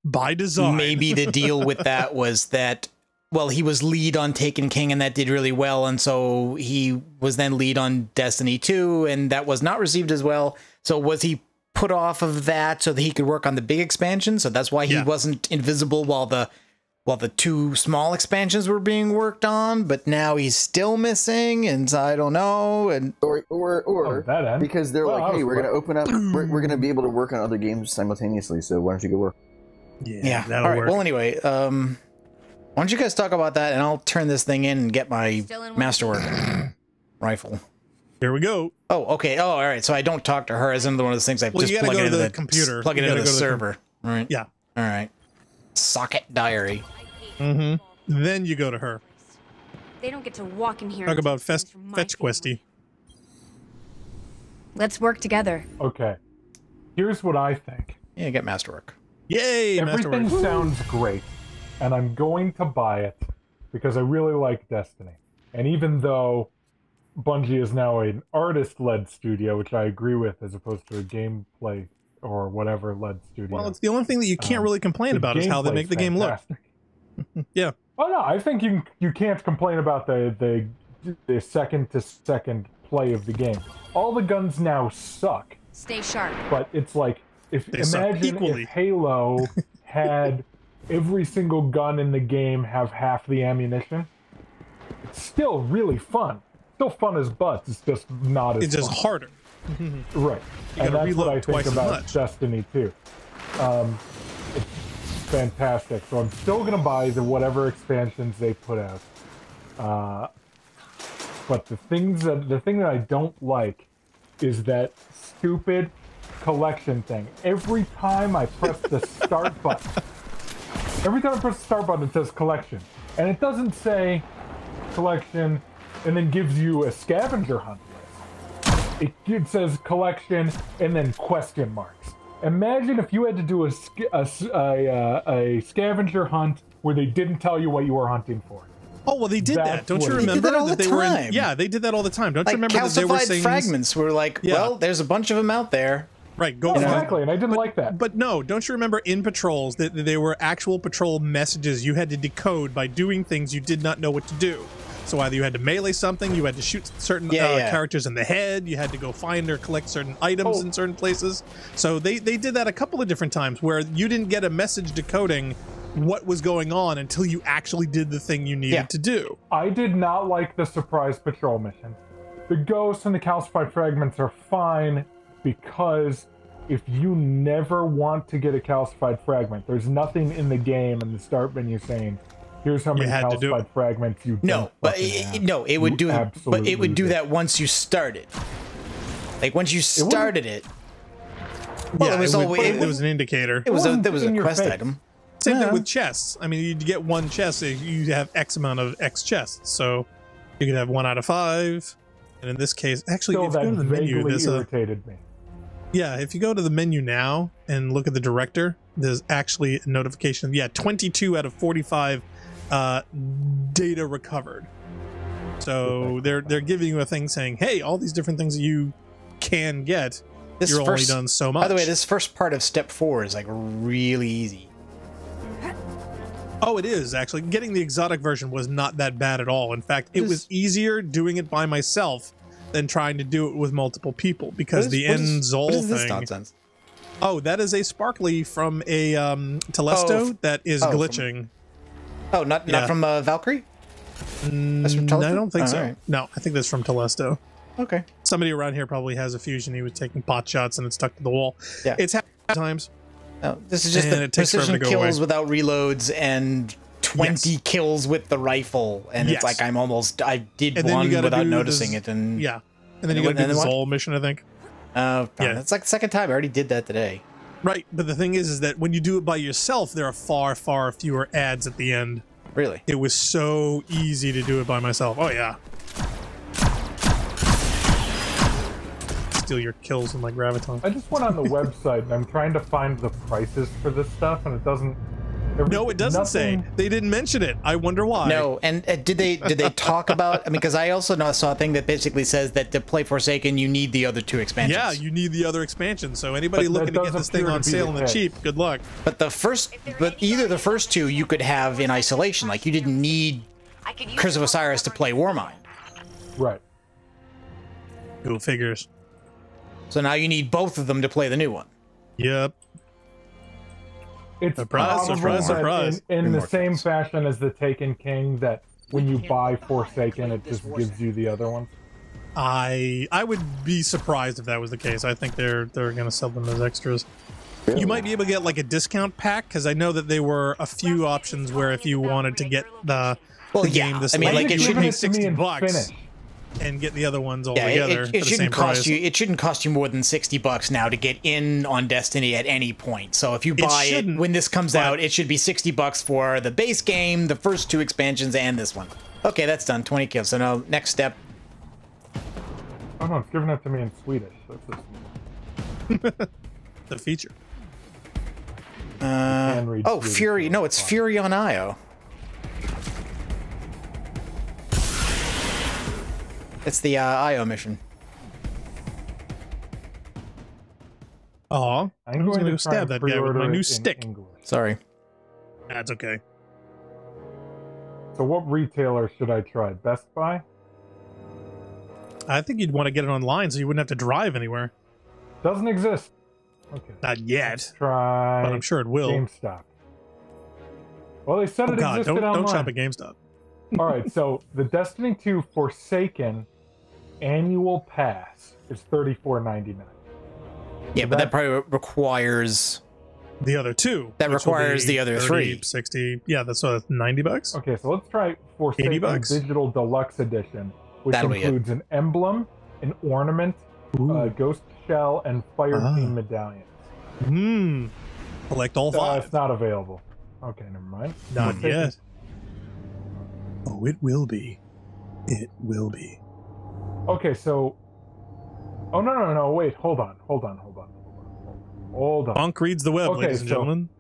by design, maybe the deal with that was that, well, he was lead on Taken King and that did really well, and so he was then lead on Destiny 2 and that was not received as well. So was he put off of that so that he could work on the big expansion? So that's why he wasn't invisible while the 2 small expansions were being worked on, but now he's still missing, and so I don't know. And or because they're like, hey, we're gonna open up, we're gonna be able to work on other games simultaneously. So why don't you go work? Yeah. All right. Well, anyway, why don't you guys talk about that, and I'll turn this thing in and get my masterwork rifle. Here we go. Oh, okay. Oh, all right. So I don't talk to her as another one of those things. I just plug it into the computer, plug it into the server. Right. Yeah. All right. Socket diary. Mm-hmm. Then you go to her. They don't get to walk in here. Talk about fetch questy. Let's work together. Okay. Here's what I think. Yeah, get masterwork. Yay! Everything masterwork. sounds great, and I'm going to buy it because I really like Destiny. And even though Bungie is now an artist-led studio, which I agree with, as opposed to a gameplay or whatever-led studio. Well, it's the only thing that you can't really complain about is how they make the game look. Yeah. Oh no, I think you can't complain about the second-to-second play of the game. All the guns now suck. Stay sharp. But it's like, imagine if Halo had every single gun in the game have half the ammunition. It's still really fun. Still fun as butts. It's just not as It's just fun. harder. Right. And that's what I think about Destiny 2. It's fantastic. So I'm still going to buy the whatever expansions they put out. But the thing that I don't like is that stupid collection thing. Every time I press the start button, it says collection. And it doesn't say collection and then gives you a scavenger hunt list. It says collection and then question marks. Imagine if you had to do a scavenger hunt where they didn't tell you what you were hunting for. Oh, well, they did that. Don't you remember? They did that all the time. Yeah, they did that all the time. Don't you remember that they were saying fragments were like, well, there's a bunch of them out there. Right, go exactly, and I didn't like that. But no, don't you remember in patrols that there were actual patrol messages you had to decode by doing things you did not know what to do? So either you had to melee something, you had to shoot certain characters in the head, you had to go find or collect certain items in certain places. So they did that a couple of different times where you didn't get a message decoding what was going on until you actually did the thing you needed to do. I did not like the surprise patrol mission. The ghosts and the calcified fragments are fine because if you never want to get a calcified fragment, there's nothing in the game in the start menu saying, here's how many calcified fragments you it would do but it would do that once you started. Like once you started it. Well, it was an indicator. It was a quest item. Same thing with chests. I mean, you'd get one chest, you have X amount of X chests. So you could have 1 out of 5. And in this case, actually, if you go to the menu, there's irritated me. Yeah, if you go to the menu now and look at the director, there's actually a notification. 22 out of 45 data recovered. So they're giving you a thing saying, hey, all these different things that you can get, you're only done so much. By the way, this first part of step 4 is like really easy. Oh, it is actually. Getting the exotic version was not that bad at all. In fact, it was easier doing it by myself than trying to do it with multiple people because the end Zol thing. This nonsense? Oh, that is a sparkly from a Telesto that is glitching. Not from Valkyrie? That's from Telesto? I don't think so. Right. No, I think that's from Telesto. Okay. Somebody around here probably has a fusion. He was taking pot shots and it stuck to the wall. Yeah. It's happened times. No, this is just the precision kills without reloads and 20 kills with the rifle, and it's like I did one without noticing it, and and then you got to do the Zol mission, I think. It's like the second time. I already did that today. Right, but the thing is that when you do it by yourself, there are far fewer ads at the end Really? It was so easy to do it by myself. Oh, yeah. Steal your kills with my graviton. I just went on the website and I'm trying to find the prices for this stuff, and it doesn't. No, it doesn't say. They didn't mention it. I wonder why. No, and did they talk about? I mean, because I also saw a thing that basically says that to play Forsaken, you need the other 2 expansions. Yeah, you need the other expansions. So anybody looking to get this thing on sale on the cheap, good luck. But either the first 2 you could have in isolation. Like you didn't need Curse of Osiris to play Warmind. Right. Who figures? So now you need both of them to play the new one. Yep. It's surprise. In the same fashion as the Taken King, that when you buy Forsaken, it just gives you the other ones. I would be surprised if that was the case. I think they're going to sell them as extras. Really? You might be able to get like a discount pack, because I know that there were a few options where if you wanted to get the game this late, like it should be $60 and get the other ones all together. It shouldn't cost you. It shouldn't cost you more than $60 now to get in on Destiny at any point. So if you buy it when this comes out, it should be $60 for the base game, the first 2 expansions, and this one. Okay, that's done. 20 kills. So now next step. Oh no, it's giving it to me in Swedish. The feature. Oh, Fury. No, it's Fury on IO. It's the IO mission. Oh, I'm going to go stab that guy with my new stick. Sorry. That's okay. So what retailer should I try? Best Buy? I think you'd want to get it online so you wouldn't have to drive anywhere. Doesn't exist. Okay. Not yet. Let's try. But I'm sure it will. GameStop. Well, they said it existed online. Don't shop at GameStop. All right, so the Destiny 2 Forsaken annual pass is $34.99. Yeah, but that probably requires the other 2. That requires the other 3. 60. Yeah, that's $90. Okay, so let's try Forsaken Digital Deluxe Edition, which includes an emblem, an ornament, a ghost shell, and fire team medallions. Collect all 5. It's not available. Okay, never mind. Not yet. Oh, it will be. It will be. Okay, so... Oh, no, wait, hold on. Bonk reads the web, ladies and gentlemen.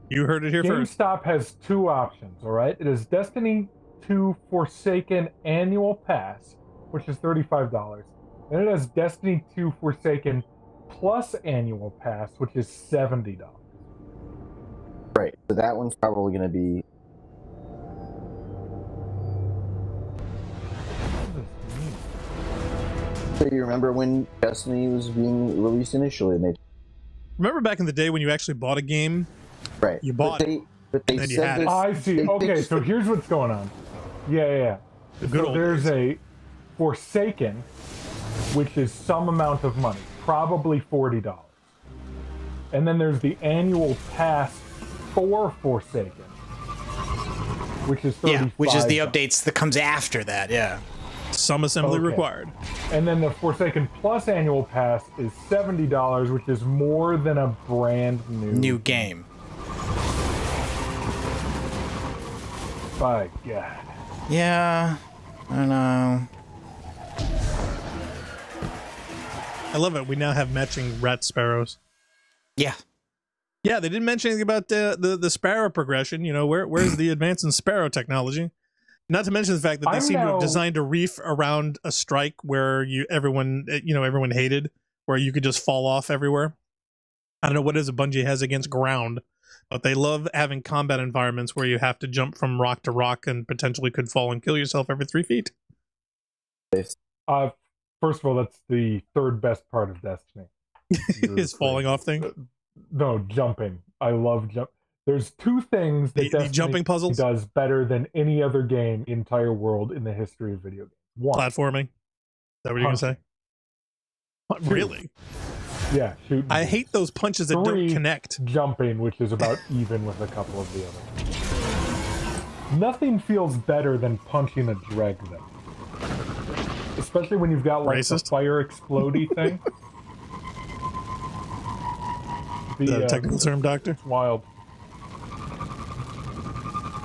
You heard it here first. GameStop has 2 options, all right? It is Destiny 2 Forsaken Annual Pass, which is $35. And it has Destiny 2 Forsaken Plus Annual Pass, which is $70. Right, so that one's probably going to be... So you remember when Destiny was being released initially? And remember back in the day when you actually bought a game? Right. You bought it, and then you had it. I see. Okay, so here's what's going on. Yeah. So there's a Forsaken, which is some amount of money, probably $40. And then there's the annual pass for Forsaken, which is $35. Yeah, which is the updates that comes after that, yeah. Some assembly required. And then the Forsaken Plus annual pass is $70, which is more than a brand new game. By God. Yeah, I don't know. I love it. We now have matching rat sparrows. Yeah. Yeah, they didn't mention anything about the sparrow progression. You know, where's the advance in sparrow technology? Not to mention the fact that they seem to have designed a reef around a strike where everyone hated, where you could just fall off everywhere. I don't know what Bungie has against ground, but they love having combat environments where you have to jump from rock to rock and potentially could fall and kill yourself every 3 feet. First of all, that's the 3rd best part of Destiny. Is falling off thing? No, jumping. I love jump. There's 2 things that the jumping puzzles does better than any other game in the entire world in the history of video games. 1. Platforming. Is that what you're going to say? Really? Yeah, shooting. I hate those punches that 3, don't connect. Jumping, which is about even with a couple of the others. Nothing feels better than punching a dreg, though. Especially when you've got like the fire explodey thing. The technical term, Doctor? It's wild.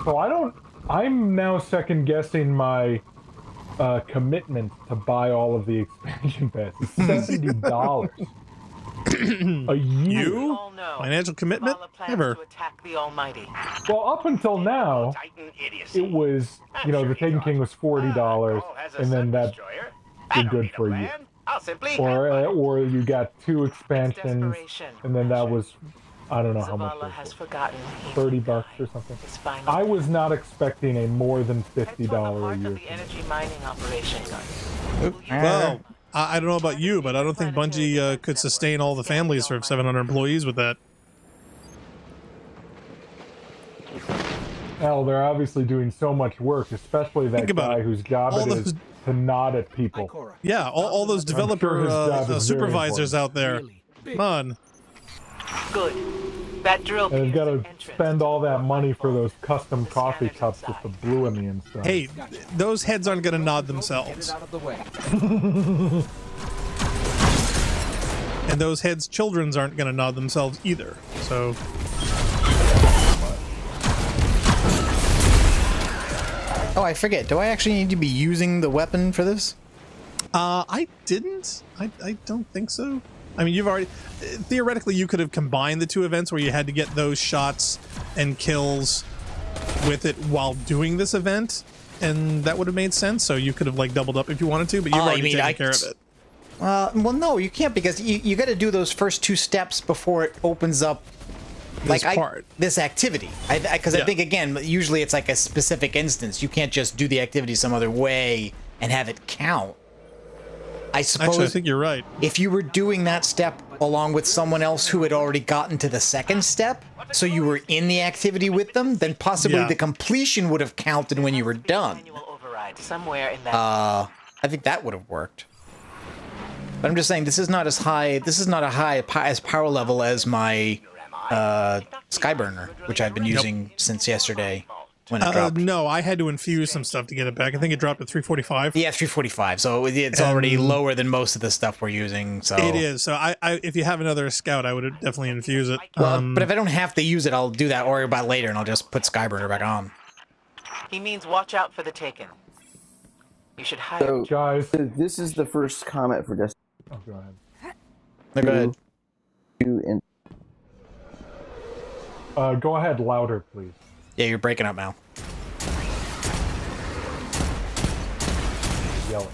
So I I'm now second guessing my commitment to buy all of the expansion passes. $70 a year. You? Financial commitment? Never. Well, up until now, it was, you know, the Taken King was $40, and then that you're good for a year. Or you got 2 expansions, and then that was, I don't know how much it was, $30 or something. I was not expecting a more than $50 a year. Well, I don't know about you, but I don't think Bungie could sustain all the families for 700 employees with that. Hell, they're obviously doing so much work, especially that guy whose job it is to nod at people. Yeah, all those developer supervisors out there. Come on. Good. That drill and they've got to spend all that money for those custom coffee cups with the blue in the inside. Hey, those heads aren't going to nod themselves. And those heads' children's aren't going to nod themselves either. So. Oh, I forget. Do I actually need to be using the weapon for this? I didn't. I don't think so. I mean, you've already... Theoretically, you could have combined the 2 events where you had to get those shots and kills with it while doing this event, and that would have made sense. So you could have, like, doubled up if you wanted to, but you've already taken care of it. Well, no, you can't, because you got to do those first 2 steps before it opens up this activity. Because I think, again, usually it's like a specific instance. You can't just do the activity some other way and have it count. I suppose. Actually, I think you're right. If you were doing that step along with someone else who had already gotten to the second step, so you were in the activity with them, then possibly the completion would have counted when you were done. I think that would have worked. But I'm just saying, this is not as high. This is not as power level as my Skyburner, which I've been using since yesterday. When it dropped. No, I had to infuse some stuff to get it back. I think it dropped at 345. Yeah, 345. So it's already lower than most of the stuff we're using. So it is. So if you have another scout, I would definitely infuse it. Well, but if I don't have to use it, I'll do that or about later, and I'll just put Skyburner back on. He means watch out for the Taken. You should hide. So, guys, this is the first comment for Destiny. Oh, go ahead. No, go ahead. Go ahead, louder, please. Yeah, you're breaking up now. Yelling.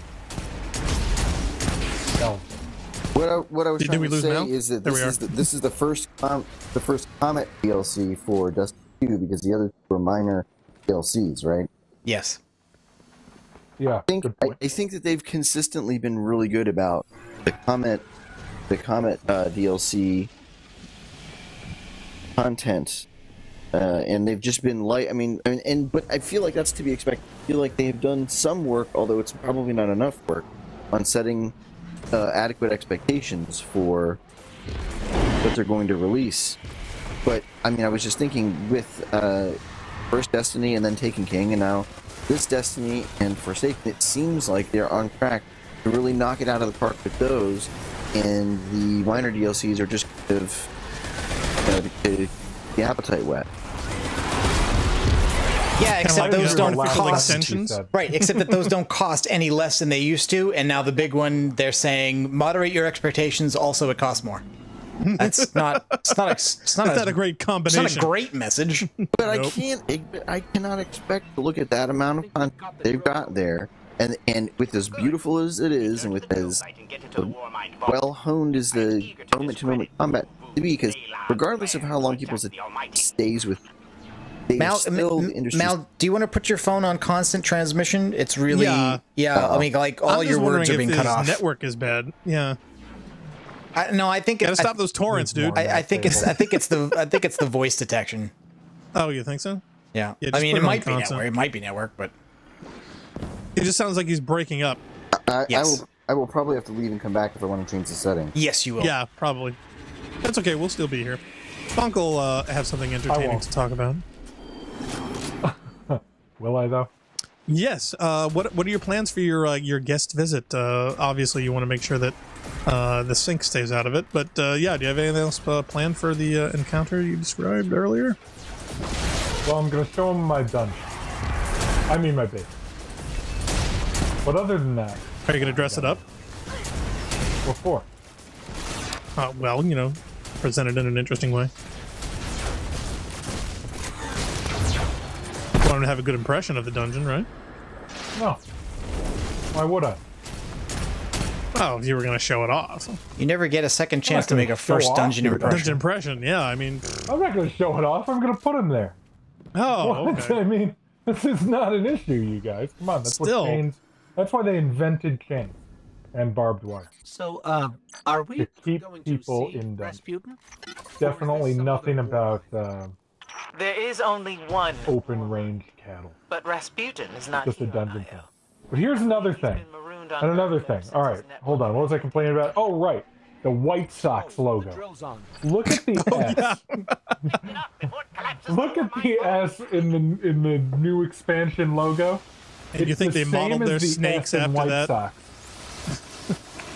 What I was trying to say is that this is the first Comet DLC for Destiny 2 because the other 2 were minor DLCs, right? Yes. Yeah. I think that they've consistently been really good about the Comet DLC content. And they've just been light. But I feel like that's to be expected. I feel like they've done some work, although it's probably not enough work, on setting adequate expectations for what they're going to release. But I was just thinking with first Destiny and then Taken King, and now this Destiny and Forsaken, it seems like they're on track to really knock it out of the park with those, and the minor DLCs are just kind of the appetite whet. Yeah, except those don't cost. Right, except that those don't cost any less than they used to, and now the big one, they're saying moderate your expectations. Also, it costs more. That's not. It's not a great combination. It's not a great message. But I cannot expect to look at that amount of content they've got there, and with as beautiful as it is, and with as well honed as the moment-to-moment combat to be, because regardless of how long people's stays with. Mal, do you want to put your phone on constant transmission? It's really like all your words are being cut off. Network is bad. Yeah. I think gotta stop those torrents, dude. I think it's the voice detection. Oh, you think so? Yeah. It might be network. It might be network, but it just sounds like he's breaking up. Yes. I will probably have to leave and come back if I want to change the setting. Yes, you will. Yeah, probably. That's okay. We'll still be here. Bonk will have something entertaining to talk about. Will I though? Yes. What are your plans for your guest visit? Obviously, you want to make sure that the sink stays out of it. But yeah, do you have anything else planned for the encounter you described earlier? Well, I'm gonna show him my dungeon. I mean my base. But other than that... Are you going to dress it up? What for? Well, you know, present it in an interesting way. You want to have a good impression of the dungeon, right? No. Why would I? Oh, you were going to show it off. You never get a second chance to make a first dungeon impression. Dungeon impression, yeah, I mean... I'm not going to show it off, I'm going to put him there. Oh, okay. I mean, this is not an issue, you guys. Come on, that's what chains... That's why they invented chains and barbed wire. So, are we to keep going people to see in them. Rasputin? Definitely nothing about There is only one open range cattle. But Rasputin is not just a dungeon thing. But here's another thing. And another thing. All right, hold on. What was I complaining about? Oh, right. The White Sox logo. Look at the S. Look at the S in the new expansion logo. And you think they modeled their snakes after that? Sox.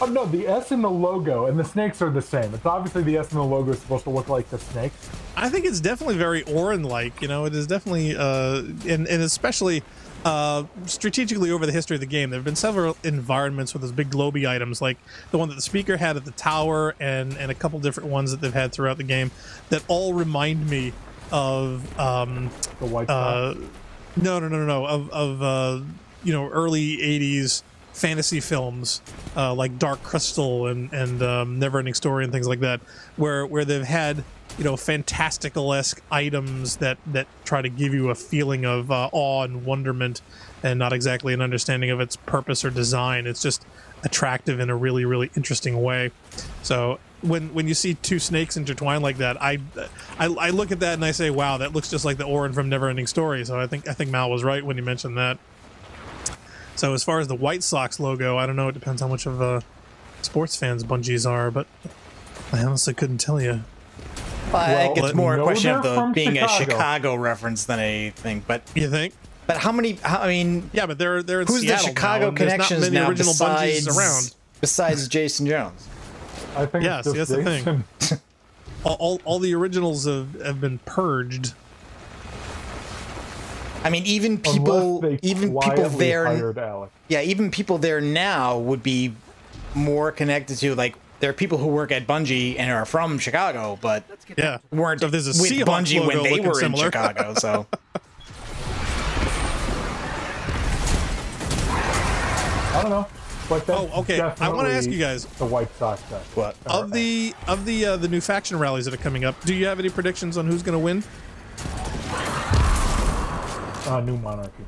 Oh no, the S in the logo and the snakes are the same. It's obviously the S in the logo is supposed to look like the snakes. I think it's definitely very Orin-like. You know, it is definitely, and especially strategically over the history of the game. There have been several environments with those big globy items, like the one that the speaker had at the tower, and a couple different ones that they've had throughout the game that all remind me of the White Sox. No, of you know, early '80s fantasy films like Dark Crystal and Neverending Story and things like that, where they've had, you know, fantastical-esque items that try to give you a feeling of awe and wonderment, and not exactly an understanding of its purpose or design. It's just attractive in a really, really interesting way. So when you see two snakes intertwined like that, I look at that and I say, wow, that looks just like the Orin from Neverending Story. So I think Mal was right when he mentioned that. So as far as the White Sox logo, I don't know. It depends how much of sports fans Bungie's are, but I honestly couldn't tell you. Well, I think it's more a question of being a Chicago reference than anything. But you think? But how many? I mean, yeah, but they're in who's Seattle the Chicago now, connections there's not many now original Bungies around besides Jason Jones? I think yes, that's the thing. all the originals have been purged. I mean, even people there, yeah, even people there now would be more connected to, like, there are people who work at Bungie and are from Chicago, but weren't so there's a with Seahawks Bungie when they were similar. in Chicago. So I don't know. But okay. I want to ask you guys the White Sox stuff. What of the new faction rallies that are coming up? Do you have any predictions on who's going to win? New Monarchy.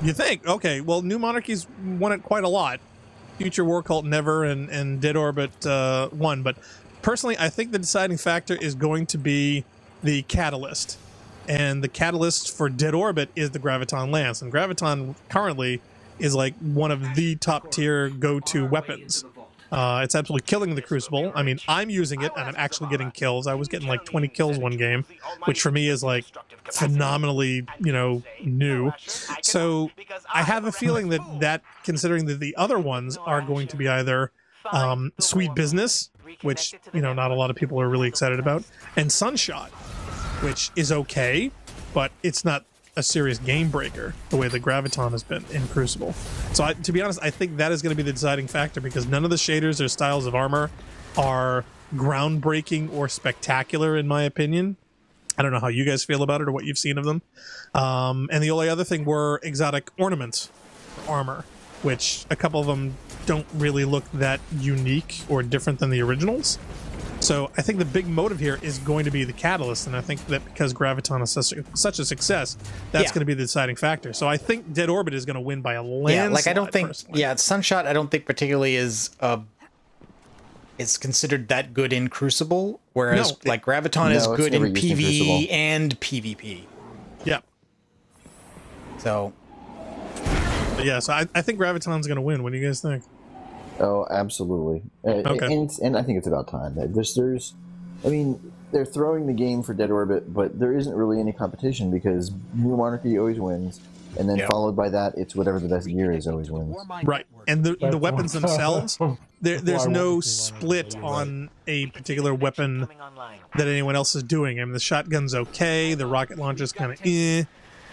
You think? Okay. Well, New Monarchy's won it quite a lot. Future War Cult never, and Dead Orbit won. But personally, I think the deciding factor is going to be the catalyst, and the catalyst for Dead Orbit is the Graviton Lance, and Graviton currently is like one of the top tier go-to weapons. It's absolutely killing the Crucible. I mean, I'm using it and I'm actually getting kills. I was getting like 20 kills one game, which for me is like phenomenally, you know, new. So I have a feeling that considering that the other ones are going to be either Sweet Business, which, you know, not a lot of people are really excited about, and Sunshot, which is okay, but it's not a serious game breaker the way the Graviton has been in Crucible. So to be honest, I think that is going to be the deciding factor, because none of the shaders or styles of armor are groundbreaking or spectacular in my opinion. I don't know how you guys feel about it or what you've seen of them. And the only other thing were exotic ornaments for armor, which a couple of them don't really look that unique or different than the originals. So I think the big motive here is going to be the catalyst, and I think that because Graviton is such a success, that's going to be the deciding factor. So I think Dead Orbit is going to win by a landslide. Yeah, like I don't think. Personally. Yeah, Sunshot I don't think particularly is considered that good in Crucible, whereas like Graviton is good in PvE and PvP. Yeah. So. But yeah, so I think Graviton's going to win. What do you guys think? Oh, absolutely. Okay. And I think it's about time. There's, I mean, they're throwing the game for Dead Orbit, but there isn't really any competition because New Monarchy always wins, and then followed by that, it's whatever the best gear is always wins. Right, and the weapons themselves, there's no split on a particular weapon that anyone else is doing. I mean, the shotgun's okay, the rocket launcher's kind of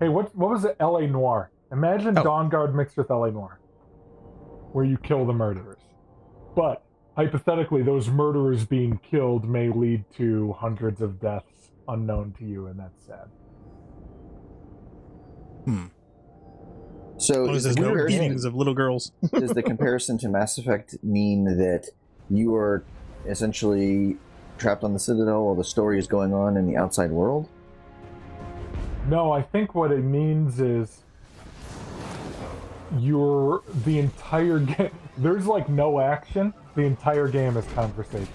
Hey, what was it? L.A. Noire. Imagine Dawn Guard mixed with L.A. Noire, where you kill the murderers. But hypothetically, those murderers being killed may lead to hundreds of deaths unknown to you, and that's sad. So there's no beatings of little girls. Does the comparison to Mass Effect mean that you are essentially trapped on the Citadel while the story is going on in the outside world? No, I think what it means is the entire game. There's like no action. The entire game is conversation.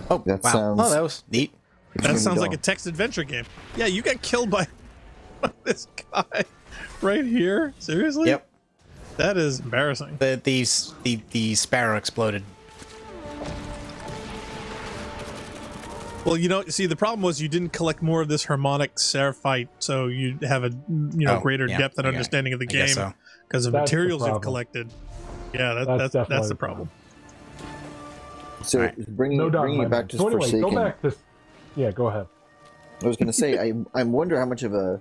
Oh, that wow. sounds. Oh, that was neat. That sounds like a text adventure game. Yeah, you got killed by this guy right here. Seriously? Yep. That is embarrassing. The Sparrow exploded. Well, you know, see, the problem was you didn't collect more of this harmonic Seraphite, so you have a greater depth and understanding of the game because of materials you've collected. Yeah, that's the problem. So bringing it back to Forsaken. Go back to. Yeah, go ahead. I was going to say, I wonder how much of a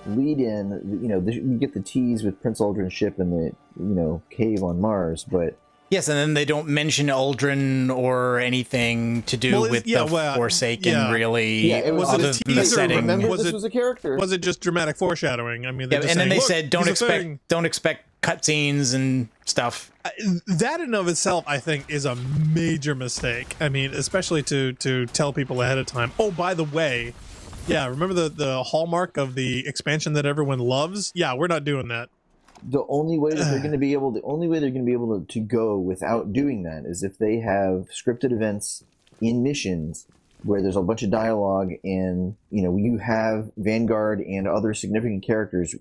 lead-in, you get the tease with Prince Aldrin's ship in the, cave on Mars, but. Yes, and then they don't mention Aldrin or anything to do with the Forsaken, really. Yeah, was it a teaser? the setting. Remember, this was a character. Was it just dramatic foreshadowing? I mean, and then they said, don't expect cutscenes and stuff. That in of itself, I think, is a major mistake. I mean, especially to tell people ahead of time. Oh, by the way, yeah, remember the hallmark of the expansion that everyone loves? Yeah, we're not doing that. The only way that they're going to be able to go without doing that is if they have scripted events in missions where there's a bunch of dialogue and you have Vanguard and other significant characters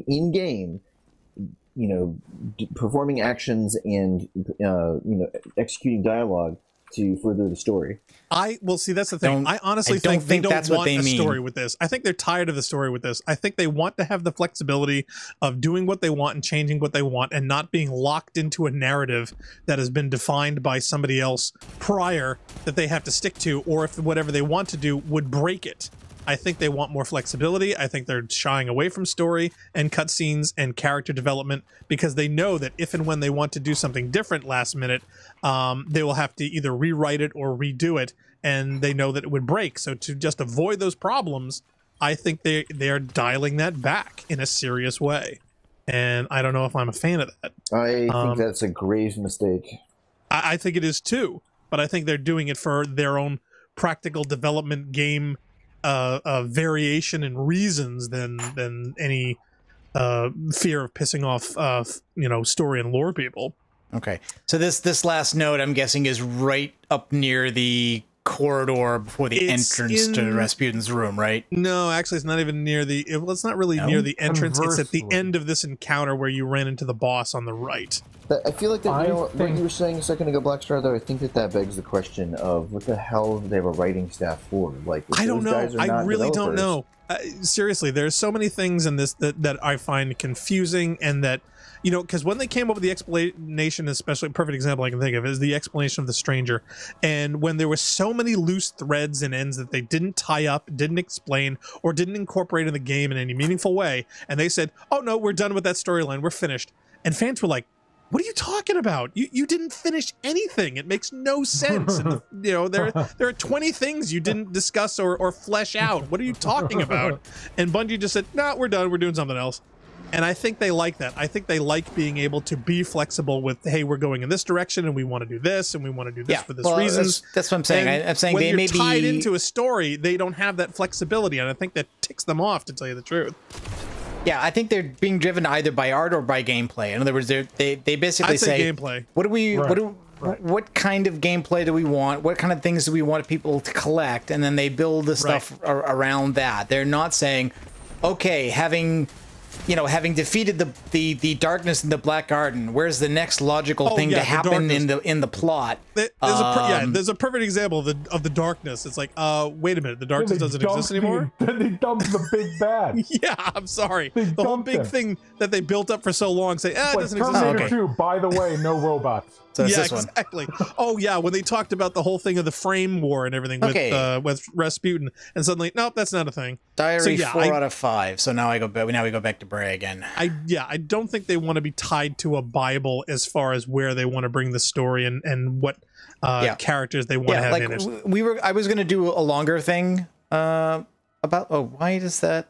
in game, performing actions and executing dialogue to further the story. See, that's the thing. I honestly think they don't want a story with this. I think they're tired of the story with this. I think they want to have the flexibility of doing what they want and changing what they want and not being locked into a narrative that has been defined by somebody else prior that they have to stick to, or if whatever they want to do would break it. I think they want more flexibility. I think they're shying away from story and cutscenes and character development because they know that if and when they want to do something different last minute, they will have to either rewrite it or redo it, and they know that it would break. So to just avoid those problems, I think they are dialing that back in a serious way. And I don't know if I'm a fan of that. I think that's a grave mistake. I think it is too, but I think they're doing it for their own practical development game variation and reasons than any fear of pissing off story and lore people. Okay, so this last note, I'm guessing, is right up near the corridor before the entrance to Rasputin's room, right? No, actually, it's not even near the. It's not really near the entrance. It's at the end of this encounter where you ran into the boss on the right. I feel like that. What you were saying a second ago, Blackstar, though, I think that begs the question of what the hell do they have a writing staff for? Like, I don't know. I really don't know. Seriously, there's so many things in this that I find confusing, and that because when they came up with the explanation, especially a perfect example I can think of is the explanation of the stranger, and when there were so many loose threads and ends that they didn't tie up, didn't explain, or didn't incorporate in the game in any meaningful way, and they said, "Oh no, we're done with that storyline, we're finished," and fans were like, "What are you talking about? You didn't finish anything. It makes no sense. And, there are 20 things you didn't discuss or flesh out. What are you talking about?" And Bungie just said, "No, we're done. We're doing something else." And I think they like that. I think they like being able to be flexible with, hey, we're going in this direction and we want to do this and we want to do this for this reason. That's what I'm saying. I'm saying when they you're may tied be into a story, they don't have that flexibility, and I think that ticks them off, to tell you the truth. Yeah, I think they're being driven either by art or by gameplay. In other words, they basically say gameplay. What kind of gameplay do we want? What kind of things do we want people to collect? And then they build the stuff around that. They're not saying, okay, having defeated the darkness in the Black Garden, where's the next logical thing to happen in the plot? There's a perfect example of the darkness. It's like, wait a minute, the darkness doesn't exist anymore? Then they dumped the big bad. Yeah, I'm sorry. The whole big thing that they built up for so long, say, it doesn't exist anymore. Terminator 2, by the way, no robots. So it's yeah, this one. exactly. Oh yeah, when they talked about the whole thing of the frame war and everything with Rasputin, and suddenly, nope, that's not a thing. Diary So, yeah, 4 out of 5. So now we go back to Bray again. I don't think they want to be tied to a Bible as far as where they want to bring the story and what characters they want to have in it. I was going to do a longer thing about. Oh, why does that?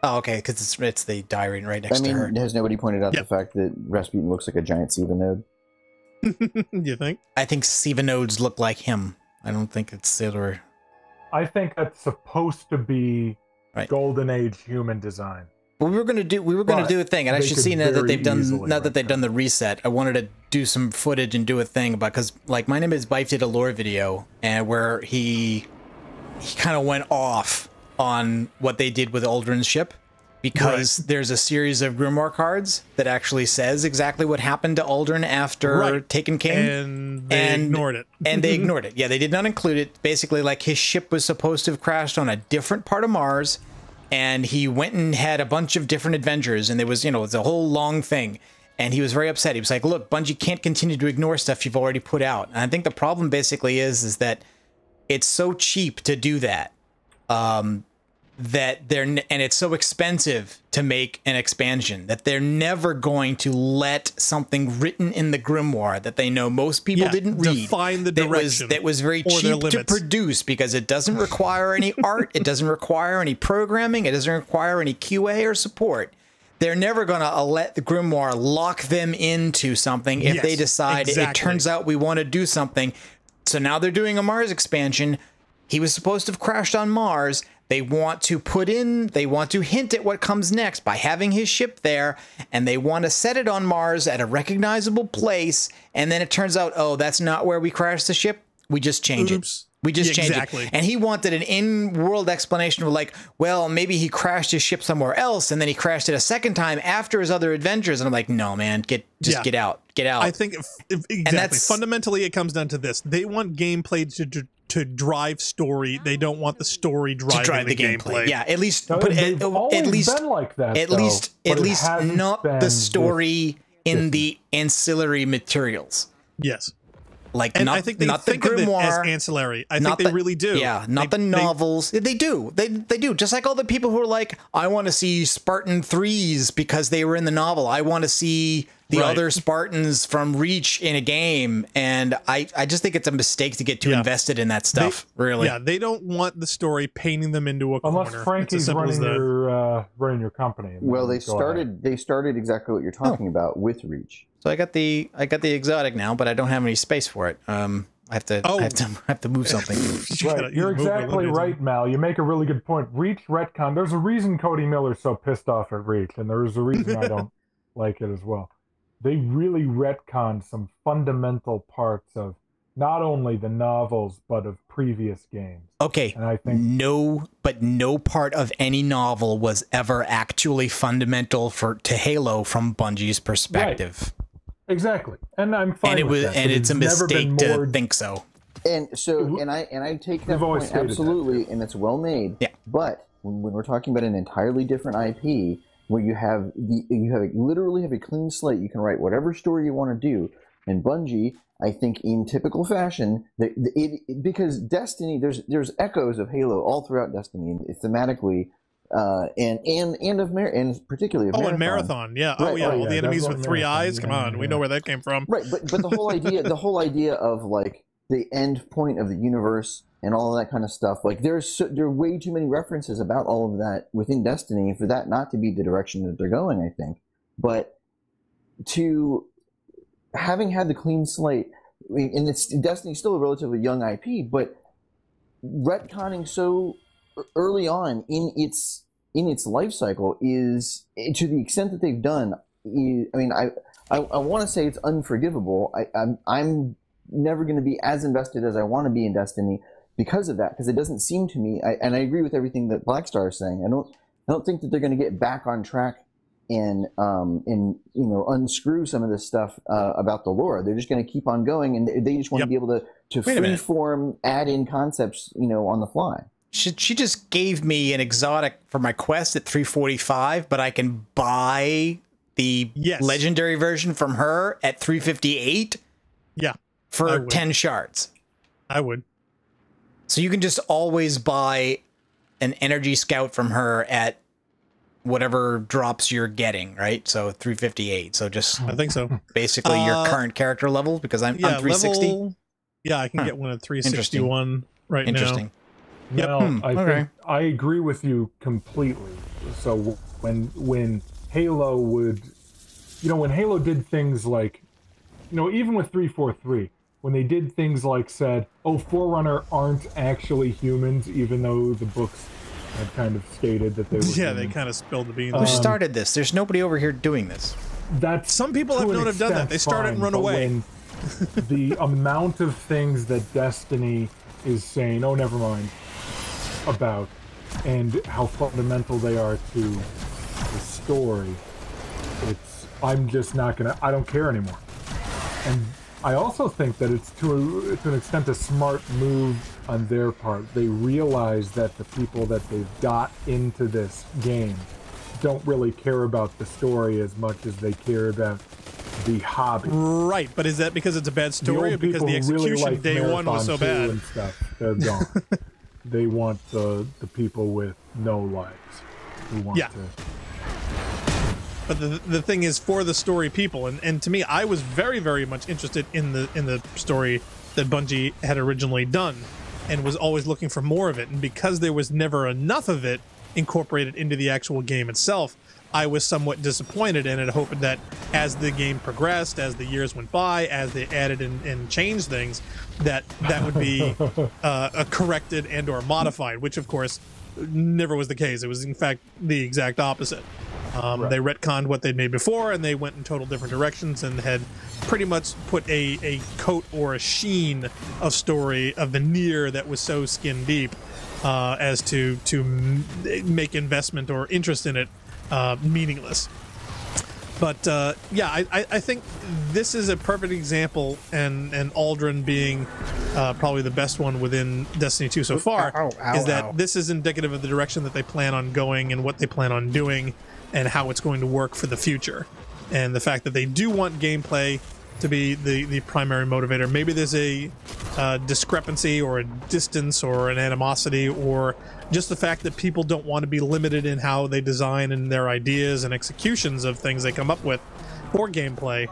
Oh, okay, because it's the diary right next to her. Has nobody pointed out the fact that Rasputin looks like a giant Siva node? You think? I think Siva nodes look like him. I don't think it's Silver. I think that's supposed to be Golden Age human design. Well, we were gonna do a thing, and I should see now that they've done the reset. I wanted to do some footage and do a thing about, because like My Name Is Bife did a lore video, and where he kind of went off on what they did with Aldrin's ship, because there's a series of Grimoire cards that actually says exactly what happened to Aldrin after Taken King, and they ignored it. And they ignored it. Yeah, they did not include it. Basically, like, his ship was supposed to have crashed on a different part of Mars, and he went and had a bunch of different adventures, and there was, it's a whole long thing. And he was very upset. He was like, look, Bungie can't continue to ignore stuff you've already put out. And I think the problem basically is that it's so cheap to do that. And it's so expensive to make an expansion that they're never going to let something written in the grimoire that they know most people didn't read define the direction that was very cheap to produce, because it doesn't require any art, it doesn't require any programming, it doesn't require any QA or support. They're never going to let the grimoire lock them into something if they decide it turns out we want to do something. So now they're doing a Mars expansion. He was supposed to have crashed on Mars. They want to hint at what comes next by having his ship there, and they want to set it on Mars at a recognizable place, and then it turns out, oh, that's not where we crashed the ship. We just change it. We just change it. And he wanted an in-world explanation of like, well, maybe he crashed his ship somewhere else, and then he crashed it a second time after his other adventures. And I'm like, no, man, get out. I think fundamentally it comes down to this. They want gameplay to drive story. They don't want the story driving the gameplay. Yeah, at least not the story in the ancillary materials. Yes. Like, and not, I think they not think the grimoire, of it as ancillary. I think they really do. Yeah, not the novels. They do. They do. Just like all the people who are like, I want to see Spartan 3s because they were in the novel. I want to see the other Spartans from Reach in a game. And I just think it's a mistake to get too invested in that stuff, really. Yeah, they don't want the story painting them into a corner. Unless Frankie's running your company. Well, they started exactly what you're talking about with Reach. So I got the exotic now, but I don't have any space for it. I have to move something. Right. You're exactly right, Mal. You make a really good point. Reach retcon. There's a reason Cody Miller's so pissed off at Reach, and there's a reason I don't like it as well. They really retconned some fundamental parts of not only the novels but of previous games. Okay. And I think no part of any novel was ever actually fundamental to Halo from Bungie's perspective. Right. Exactly, and I'm fine with that. And it's a mistake to think so. And so, and I take that point absolutely, and it's well made. Yeah. But when we're talking about an entirely different IP, where you literally have a clean slate, you can write whatever story you want to do. And Bungie, I think, in typical fashion, because Destiny, there's echoes of Halo all throughout Destiny, thematically. And particularly and Marathon, yeah. All the enemies with three eyes. Come on, we know where that came from. Right, but the whole idea of like the end point of the universe and all of that kind of stuff. Like there are way too many references about all of that within Destiny for that not to be the direction that they're going, I think. But to having had the clean slate, and Destiny's still a relatively young IP, but retconning so early on in its life cycle is, to the extent that they've done, I want to say it's unforgivable. I'm never going to be as invested as I want to be in Destiny because of that, because it doesn't seem to me, and I agree with everything that Blackstar is saying. I don't think that they're going to get back on track and unscrew some of this stuff about the lore. They're just going to keep on going, and they just want to be able to freeform add in concepts on the fly. She just gave me an exotic for my quest at 345, but I can buy the legendary version from her at 358. Yeah. For 10 shards. I would. So you can just always buy an energy scout from her at whatever drops you're getting, right? So 358. So just I think so. Basically your current character level, because I'm 360. I can get one at 361 right now. Interesting. Well, I think I agree with you completely. So when Halo would, when Halo did things like, even with 343, when they did things like said, oh, Forerunner aren't actually humans, even though the books had kind of stated that they were Yeah, humans. they kind of spilled the beans. Who started this? There's nobody over here doing this. That's Some people I've known have done that. They started and run away. When the amount of things that Destiny is saying, oh, never mind, about, and how fundamental they are to the story, I'm just not gonna, I don't care anymore. And I also think that it's to an extent a smart move on their part. They realize that the people that they've got into this game don't really care about the story as much as they care about the hobby. Right, but is that because it's a bad story or because the execution really day one was so bad? And stuff, they're gone. They want the people with no lives who want to. But the thing is, for the story people, and to me, I was very, very much interested in the story that Bungie had originally done, and was always looking for more of it. And because there was never enough of it incorporated into the actual game itself, I was somewhat disappointed in it, hoping that as the game progressed, as the years went by, as they added and changed things, that would be corrected and or modified, which of course never was the case. It was in fact the exact opposite. They retconned what they'd made before, and they went in total different directions and had pretty much put a coat or a sheen of story, a veneer that was so skin deep as to make investment or interest in it meaningless. But I think this is a perfect example, and Aldrin being probably the best one within Destiny 2 so far, is that this is indicative of the direction that they plan on going and what they plan on doing and how it's going to work for the future. And the fact that they do want gameplay to be the primary motivator. Maybe there's a discrepancy or a distance or an animosity, or just the fact that people don't want to be limited in how they design and their ideas and executions of things they come up with for gameplay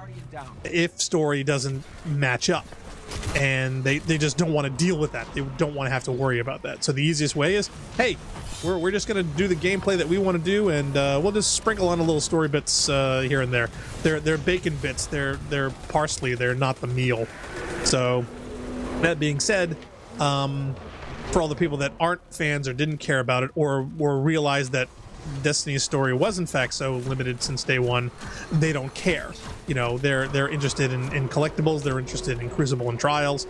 if story doesn't match up. And they just don't want to deal with that. They don't want to have to worry about that. So the easiest way is, hey, we're just going to do the gameplay that we want to do, and we'll just sprinkle on a little story bits here and there. They're bacon bits. They're parsley. They're not the meal. So that being said, for all the people that aren't fans or didn't care about it, or realize that Destiny's story was in fact so limited since day one, they don't care. They're interested in collectibles, they're interested in Crucible and Trials,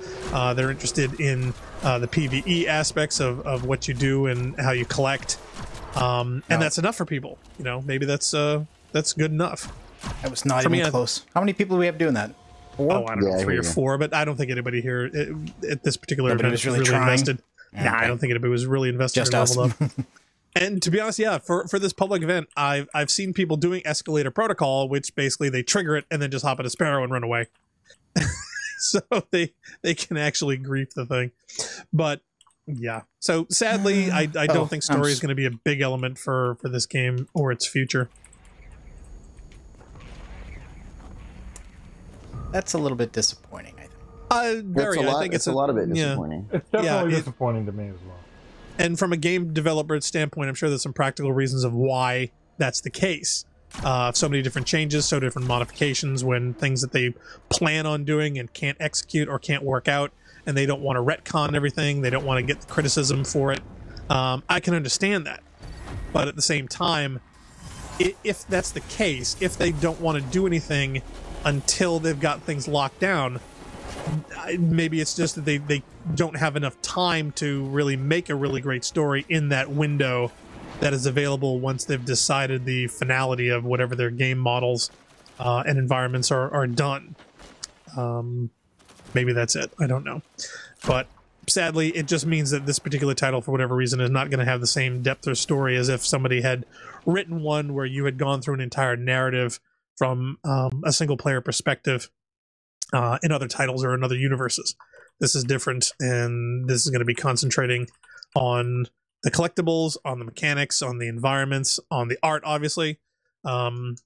they're interested in the PvE aspects of what you do and how you collect, and that's enough for people. Maybe that's good enough. That was not even close. How many people do we have doing that? 4? Oh, I don't know, 3 or 4, but I don't think anybody here at this particular event was really invested. Nah, I don't think anybody was really invested. Just in us. level up. And to be honest, for this public event, I've seen people doing escalator protocol, which basically they trigger it and then just hop in a Sparrow and run away. So they can actually grief the thing. But yeah, so sadly, I don't think story is going to be a big element for this game or its future. That's a little bit disappointing, I think. I think it's a lot of it disappointing. It's definitely disappointing to me as well. And from a game developer standpoint, I'm sure there's some practical reasons of why that's the case. So many different changes, so different modifications when things that they plan on doing and can't execute or can't work out, and they don't want to retcon everything. They don't want to get the criticism for it. I can understand that. But at the same time, if that's the case, if they don't want to do anything until they've got things locked down, maybe it's just that they don't have enough time to really make a really great story in that window that is available once they've decided the finality of whatever their game models and environments are done. Maybe that's it. I don't know. But sadly, it just means that this particular title, for whatever reason, is not going to have the same depth or story as if somebody had written one where you had gone through an entire narrative from a single player perspective in other titles or in other universes. This is different, and this is going to be concentrating on the collectibles, on the mechanics, on the environments, on the art, obviously. And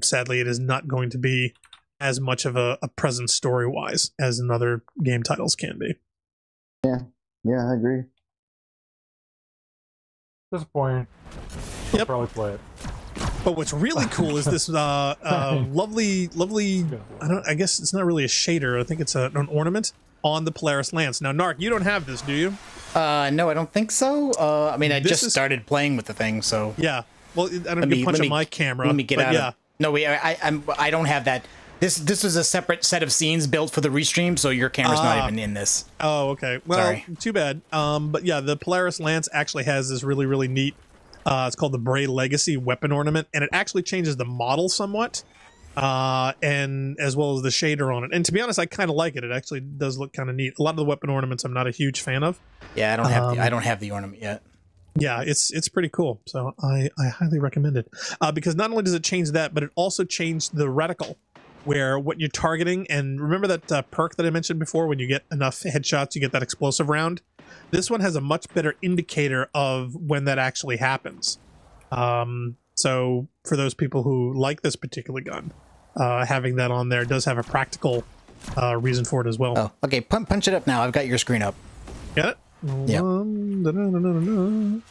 sadly, it is not going to be as much of a presence story-wise as in other game titles can be. Yeah, I agree. Disappointing. I'll probably play it. But what's really cool is this lovely. I guess it's not really a shader. I think it's an ornament on the Polaris Lance. Now, Narc, you don't have this, do you? No, I don't think so. I mean, I just started playing with the thing, so yeah. Well, I don't get punch on my camera. Let me get out. Of, no, wait, I don't have that. This was a separate set of scenes built for the restream, so your camera's not even in this. Oh, okay. Well, sorry. Too bad. But yeah, the Polaris Lance actually has this really neat. It's called the Bray Legacy weapon ornament, and it actually changes the model somewhat, and as well as the shader on it. And to be honest, I kind of like it. It actually does look kind of neat. A lot of the weapon ornaments I'm not a huge fan of. Yeah, I don't have the ornament yet. Yeah, it's pretty cool. So I highly recommend it because not only does it change that, but it also changed the reticle, where what you're targeting. And remember that perk that I mentioned before, when you get enough headshots, you get that explosive round. This one has a much better indicator of when that actually happens. So for those people who like this particular gun, having that on there does have a practical reason for it as well. Oh, okay. Punch it up now. I've got your screen up. Got it? Yeah. Gonna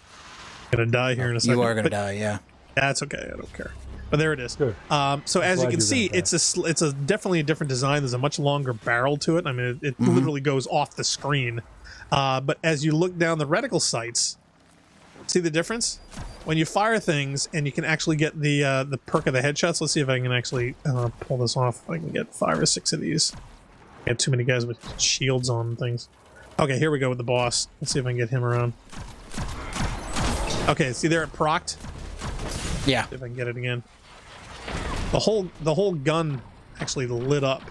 die here in a second. You are gonna die, yeah. That's okay. I don't care. But there it is. Good. So as you can see, it's a definitely a different design. There's a much longer barrel to it. I mean, it literally goes off the screen. But as you look down the reticle sights, see the difference? When you fire things and you can actually get the perk of the headshots. Let's see if I can actually pull this off. If I can get 5 or 6 of these. I have too many guys with shields on and things. Okay, here we go with the boss. Let's see if I can get him around. Okay, see there it procced? Yeah. See if I can get it again. The whole gun actually lit up.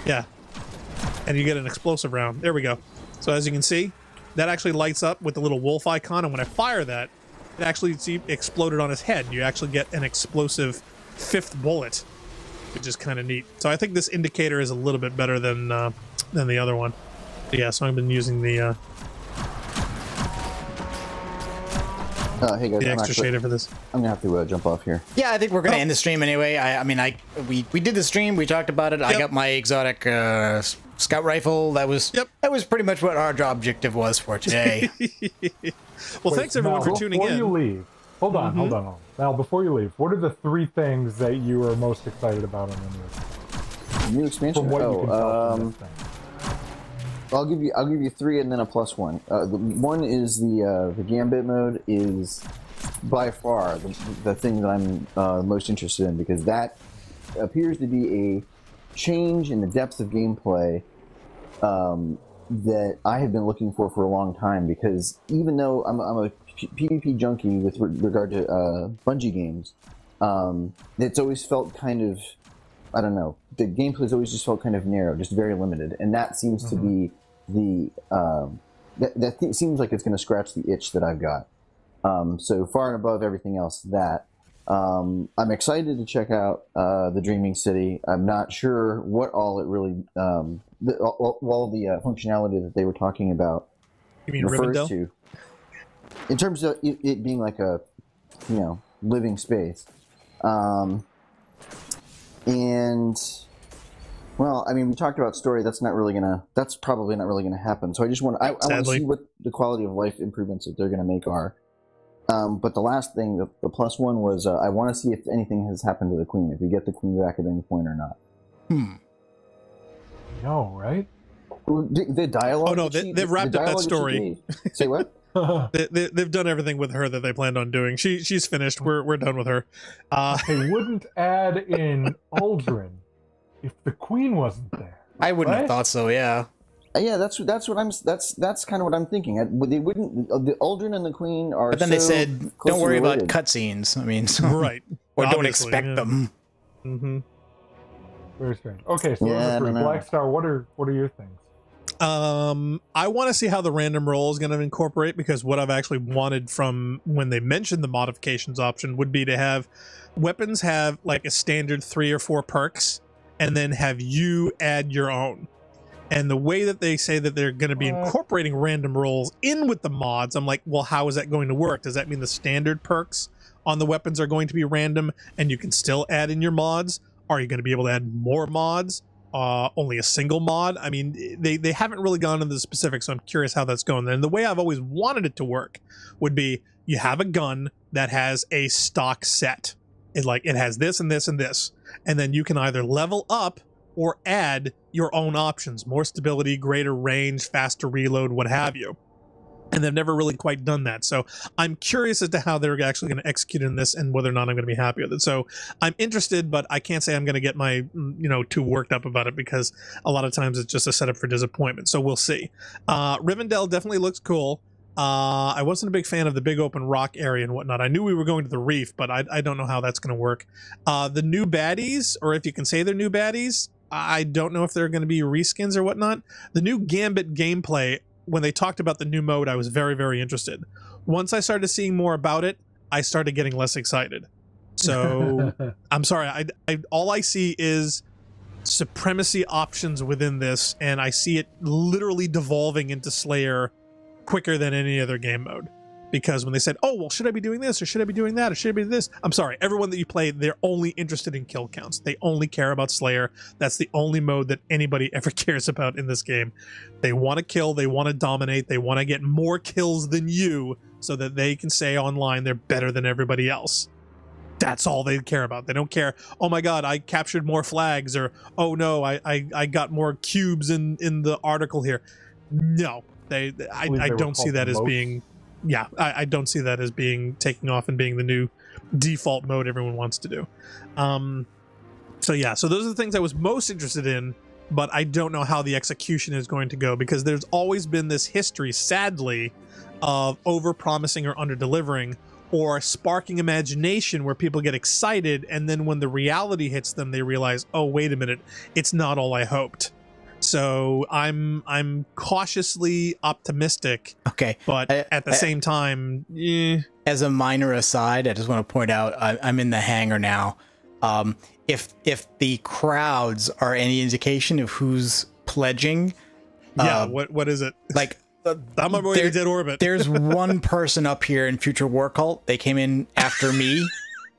Yeah. And you get an explosive round. There we go. So as you can see, that actually lights up with the little wolf icon, and when I fire that, it actually exploded on his head. You actually get an explosive 5th bullet, which is kind of neat. So I think this indicator is a little bit better than the other one. But yeah, so I've been using the hey guys, the extra shader for this. I'm gonna have to jump off here. Yeah, I think we're gonna end the stream anyway. I mean, we did the stream. We talked about it. Yep. I got my exotic scout rifle. That was pretty much what our objective was for today. Well, thanks everyone for tuning in. Before you leave, hold on. Now, before you leave, what are the 3 things that you are most excited about on the new expansion? From what you can tell from this thing. I'll give you 3 and then a +1. The one is the Gambit mode is by far the thing that I'm most interested in, because that appears to be a change in the depth of gameplay that I have been looking for a long time. Because even though I'm a PvP junkie with regard to Bungie games, it's always felt kind of, I don't know, the gameplay's always just felt kind of narrow, just very limited, and that seems to be the seems like it's going to scratch the itch that I've got. So far and above everything else, that I'm excited to check out the Dreaming City. I'm not sure what all it really all the functionality that they were talking about refers to, in terms of it being like a living space. And well, I mean, we talked about story. That's probably not really gonna happen. So I just want to see what the quality of life improvements that they're gonna make are. But the last thing, the +1 was I want to see if anything has happened to the Queen. If we get the Queen back at any point or not. No, right? The dialogue. Oh no, they've wrapped up that story. Say what? They've done everything with her that they planned on doing. She's finished. We're done with her. They wouldn't add in Aldrin if the Queen wasn't there. I wouldn't have thought so. Yeah. Yeah, that's kind of what I'm thinking. They wouldn't. The Aldrin and the Queen are. But then they said, "Don't worry about cutscenes." I mean, so, right? Or don't expect them. Mm-hmm. Very strange. Okay, so Black Star, what are your things? I want to see how the random roll is going to incorporate, because what I've actually wanted from when they mentioned the modifications option would be to have weapons have like a standard 3 or 4 perks, and then have you add your own. And the way that they say that they're going to be incorporating random rolls in with the mods, I'm like, well, how is that going to work? Does that mean the standard perks on the weapons are going to be random and you can still add in your mods? Are you going to be able to add more mods? Only a single mod? I mean, they haven't really gone into the specifics, so I'm curious how that's going. And the way I've always wanted it to work would be you have a gun that has a stock set. It has this and this and this. And then you can either level up or add your own options, more stability, greater range, faster reload, what have you. And they've never really quite done that. So I'm curious as to how they're actually going to execute in this and whether or not I'm going to be happy with it. So I'm interested, but I can't say I'm going to get my, too worked up about it, because a lot of times it's just a setup for disappointment. So we'll see. Rivendell definitely looks cool. I wasn't a big fan of the big open rock area and whatnot. I knew we were going to the reef, but I don't know how that's going to work. The new baddies, or if you can say they're new baddies, I don't know if they're going to be reskins or whatnot. The new Gambit gameplay, when they talked about the new mode, I was very, very interested. Once I started seeing more about it, I started getting less excited. So I'm sorry. All I see is supremacy options within this, and I see it literally devolving into Slayer quicker than any other game mode. Because when they said, oh, well, should I be doing this, or should I be doing that, or should I be this? I'm sorry, everyone that you play, they're only interested in kill counts. They only care about Slayer. That's the only mode that anybody ever cares about in this game. They want to kill, they want to dominate, they want to get more kills than you so that they can say online they're better than everybody else. That's all they care about. They don't care, oh my god, I captured more flags, or oh no, I got more cubes in the article here. No, I don't see that as being... Yeah, I don't see that as being taking off and being the new default mode everyone wants to do. So those are the things I was most interested in, but I don't know how the execution is going to go, because there's always been this history, sadly, of over-promising or under-delivering, or sparking imagination where people get excited, and then when the reality hits them, they realize, oh, wait a minute, it's not all I hoped. So I'm cautiously optimistic. Okay, but at the same time, as a minor aside, I just want to point out I'm in the hangar now. If the crowds are any indication of who's pledging, what is it? Like, I'm on my way to Dead Orbit. There's one person up here in Future War Cult. They came in after me.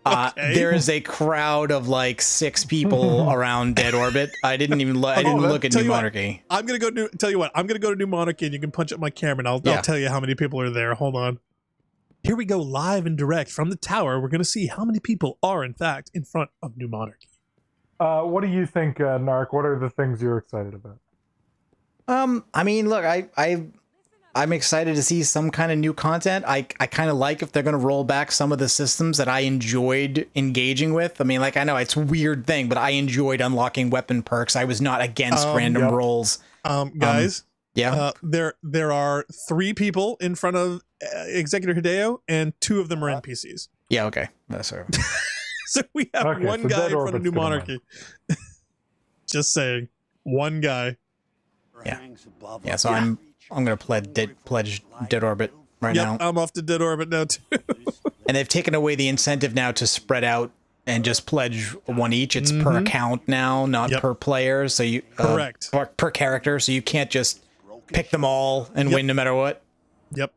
Okay. There is a crowd of like 6 people around Dead Orbit. I didn't even look. I didn't look at New Monarchy. I'm gonna go. Tell you what. I'm gonna go to New Monarchy, and you can punch up my camera, and I'll tell you how many people are there. Hold on. Here we go, live and direct from the tower. We're gonna see how many people are in fact in front of New Monarchy. What do you think, Narc? What are the things you're excited about? I mean, look, I'm excited to see some kind of new content. I kind of like if they're going to roll back some of the systems that I enjoyed engaging with. I mean, like, I know it's a weird thing, but I enjoyed unlocking weapon perks. I was not against random rolls. Guys, there are 3 people in front of Executor Hideo, and 2 of them are NPCs. Yeah, okay. That's fair. So we have one guy in front of New Monarchy. Just saying, one guy. Yeah, so I'm going to pledge Dead Orbit right now. I'm off to Dead Orbit now, too. And they've taken away the incentive now to spread out and just pledge one each. It's per account now, not per player. So you correct per character. So you can't just pick them all and win no matter what. Yep.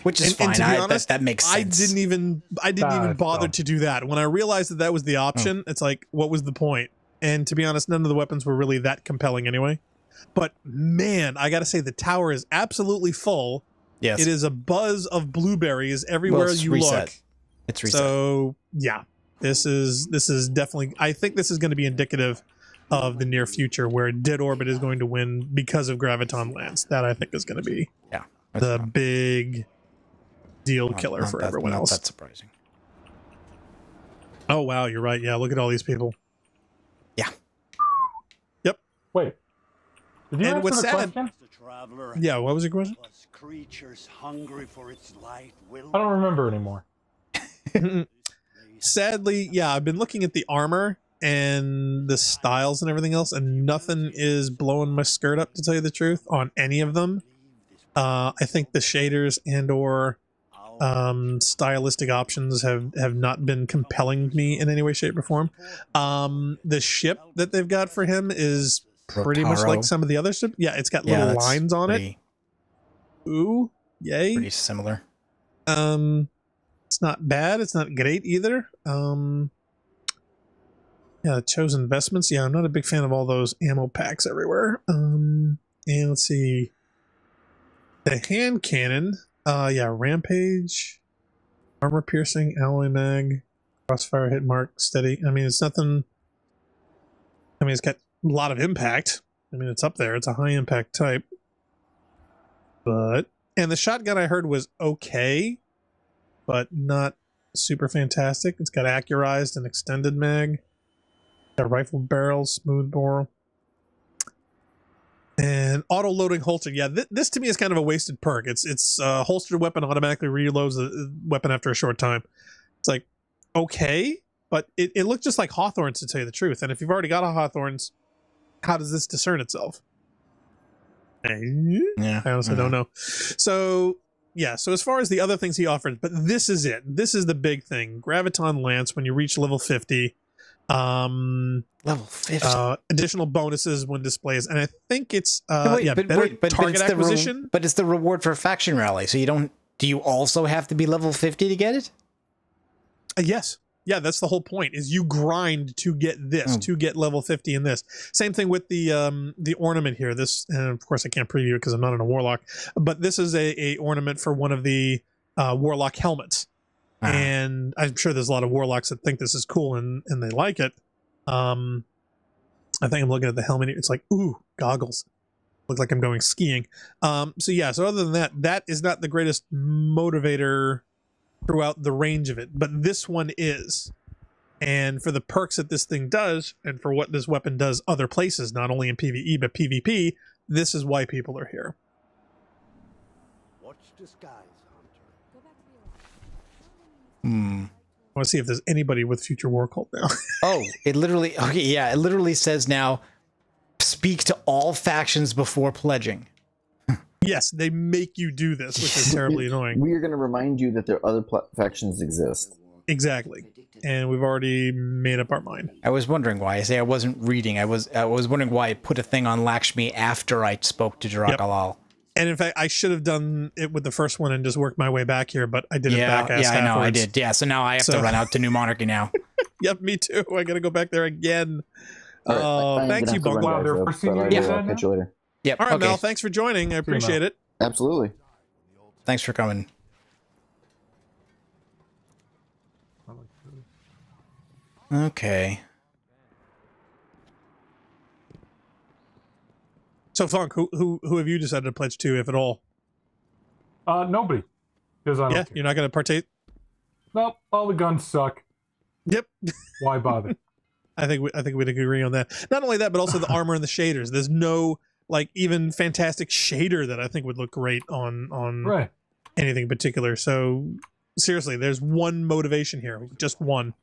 Which is fine. And to be honest, that makes sense. I didn't even bother to do that. When I realized that was the option, it's like, what was the point? And to be honest, none of the weapons were really that compelling anyway. But man, I gotta say, the tower is absolutely full. Yes, it is a buzz of blueberries everywhere you look. It's reset. So yeah, this is definitely. I think this is going to be indicative of the near future, where Dead Orbit is going to win because of Graviton Lance. That I think is going to be the big deal killer for everyone else. That's surprising. Oh wow, you're right. Yeah, look at all these people. Yeah. Yep. Wait. Did you answer the question? Yeah, what was your question? I don't remember anymore. Sadly, yeah, I've been looking at the armor and the styles and everything else, and nothing is blowing my skirt up, to tell you the truth, on any of them. I think the shaders and or stylistic options have not been compelling me in any way, shape, or form. The ship that they've got for him is pretty much like some of the other ships. Yeah, it's got little lines on it. Ooh, yay. Pretty similar. It's not bad. It's not great either. Yeah, chosen investments. Yeah, I'm not a big fan of all those ammo packs everywhere. And let's see. The hand cannon. Yeah, rampage, armor piercing, alloy mag, crossfire, hit mark, steady. I mean, it's nothing. I mean, it's got a lot of impact. I mean, it's up there. It's a high impact type. And the shotgun I heard was okay, but not super fantastic. It's got accurized and extended mag. Got rifle barrel, smooth bore. And auto-loading holster. Yeah, this to me is kind of a wasted perk. It's holstered weapon automatically reloads the weapon after a short time. It's like, okay, but it looked just like Hawthorne's, to tell you the truth. And if you've already got a Hawthorne's, how does this discern itself? Yeah, I honestly don't know. So, yeah, so as far as the other things he offered, but this is it. This is the big thing. Graviton Lance, when you reach level 50, level 50, additional bonuses when displays, and I think it's better target acquisition. But it's the reward for faction rally, so you don't. Do you also have to be level 50 to get it? Yes. Yeah, that's the whole point, is you grind to get this, to get level 50 in this. Same thing with the ornament here. This, and of course I can't preview it because I'm not in a warlock, but this is a ornament for one of the warlock helmets. And I'm sure there's a lot of warlocks that think this is cool and they like it. I think I'm looking at the helmet. It's like, ooh, goggles. Look like I'm going skiing. So yeah, so other than that, that is not the greatest motivator throughout the range of it, but this one is. And for the perks that this thing does, and for what this weapon does other places, not only in PvE, but PvP, this is why people are here. Watch the skies. I want to see if there's anybody with Future War Cult now. It literally says now, speak to all factions before pledging. Yes, they make you do this, which is terribly annoying. We are going to remind you that there are other factions exist. Exactly. And we've already made up our mind. I was wondering why. I wasn't reading. I was wondering why I put a thing on Lakshmi after I spoke to Jarakalal. And in fact, I should have done it with the first one and just worked my way back here, but I did it back ass I know, afterwards. I did. Yeah, so now I have to run out to New Monarchy now. Yep, me too. I got to go back there again. Thanks, you, Bungie. I'll catch you later. Yep. All right, Mel, thanks for joining. I appreciate it. Absolutely. Thanks for coming. Okay. So, Funk, who have you decided to pledge to, if at all? Nobody. Because I don't care. You're not going to partake? Nope. All the guns suck. Yep. Why bother? I think we'd agree on that. Not only that, but also the armor and the shaders. There's no even fantastic shader that I think would look great on anything particular. So seriously, there's one motivation here, just one.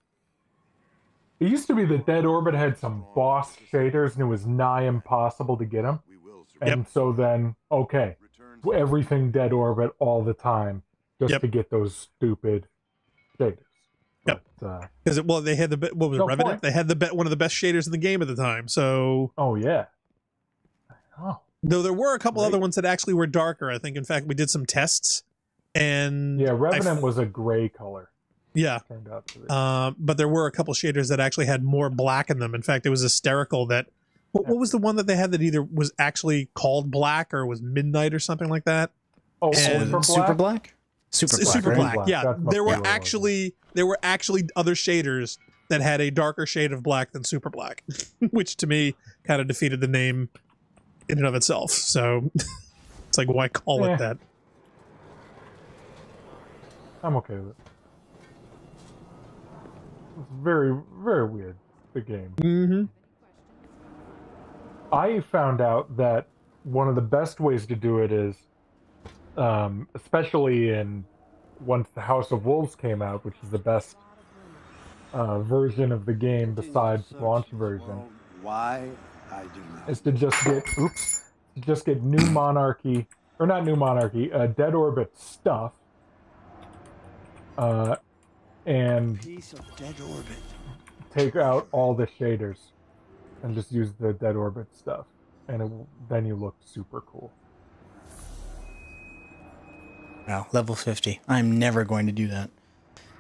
It used to be that Dead Orbit had some boss shaders and it was nigh impossible to get them. And so then, okay, everything Dead Orbit all the time just to get those stupid shaders. Yep. Because they had Revenant? Point. They had one of the best shaders in the game at the time. So. Oh yeah. Though there were a couple other ones that actually were darker. I think, in fact, we did some tests, and Revenant was a gray color. Yeah. Turned out to be. But there were a couple shaders that actually had more black in them. In fact, it was hysterical that. What was the one that they had that either was actually called black or was midnight or something like that? Oh, Super Black? Super Black. Yeah, there were actually other shaders that had a darker shade of black than Super Black, which to me kind of defeated the name in and of itself. So it's like, why call it that? I'm okay with it. It's very, very weird, the game. Mm-hmm. I found out that one of the best ways to do it is, especially once the House of Wolves came out, which is the best version of the game besides the launch version. Why I do not. Is to just get New Monarchy, or not New Monarchy, Dead Orbit stuff, and Piece of dead orbit. take out all the shaders and just use the dead orbit stuff, and then you look super cool. Wow, level 50. I'm never going to do that.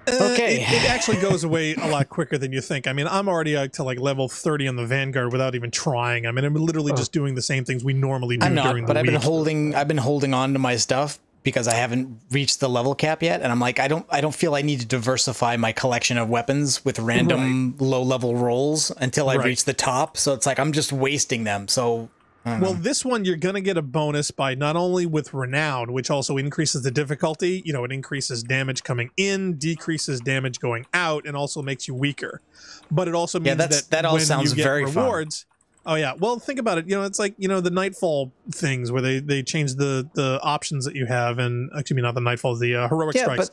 Okay. It actually goes away a lot quicker than you think. I mean, I'm already up to like level 30 on the Vanguard without even trying. I mean, I'm literally just doing the same things we normally do I'm not, during the but week. I've been holding on to my stuff because I haven't reached the level cap yet, and I'm like, I don't feel I need to diversify my collection of weapons with random low level rolls until I reach the top. So it's like I'm just wasting them. So well, this one you're going to get a bonus by not only with Renown, which also increases the difficulty. You know, it increases damage coming in, decreases damage going out, and also makes you weaker. But it also means that all when sounds you get very rewards. Oh yeah, well think about it. You know, it's like the Nightfall things where they change the options that you have, and excuse me, not the Nightfall, the heroic strikes.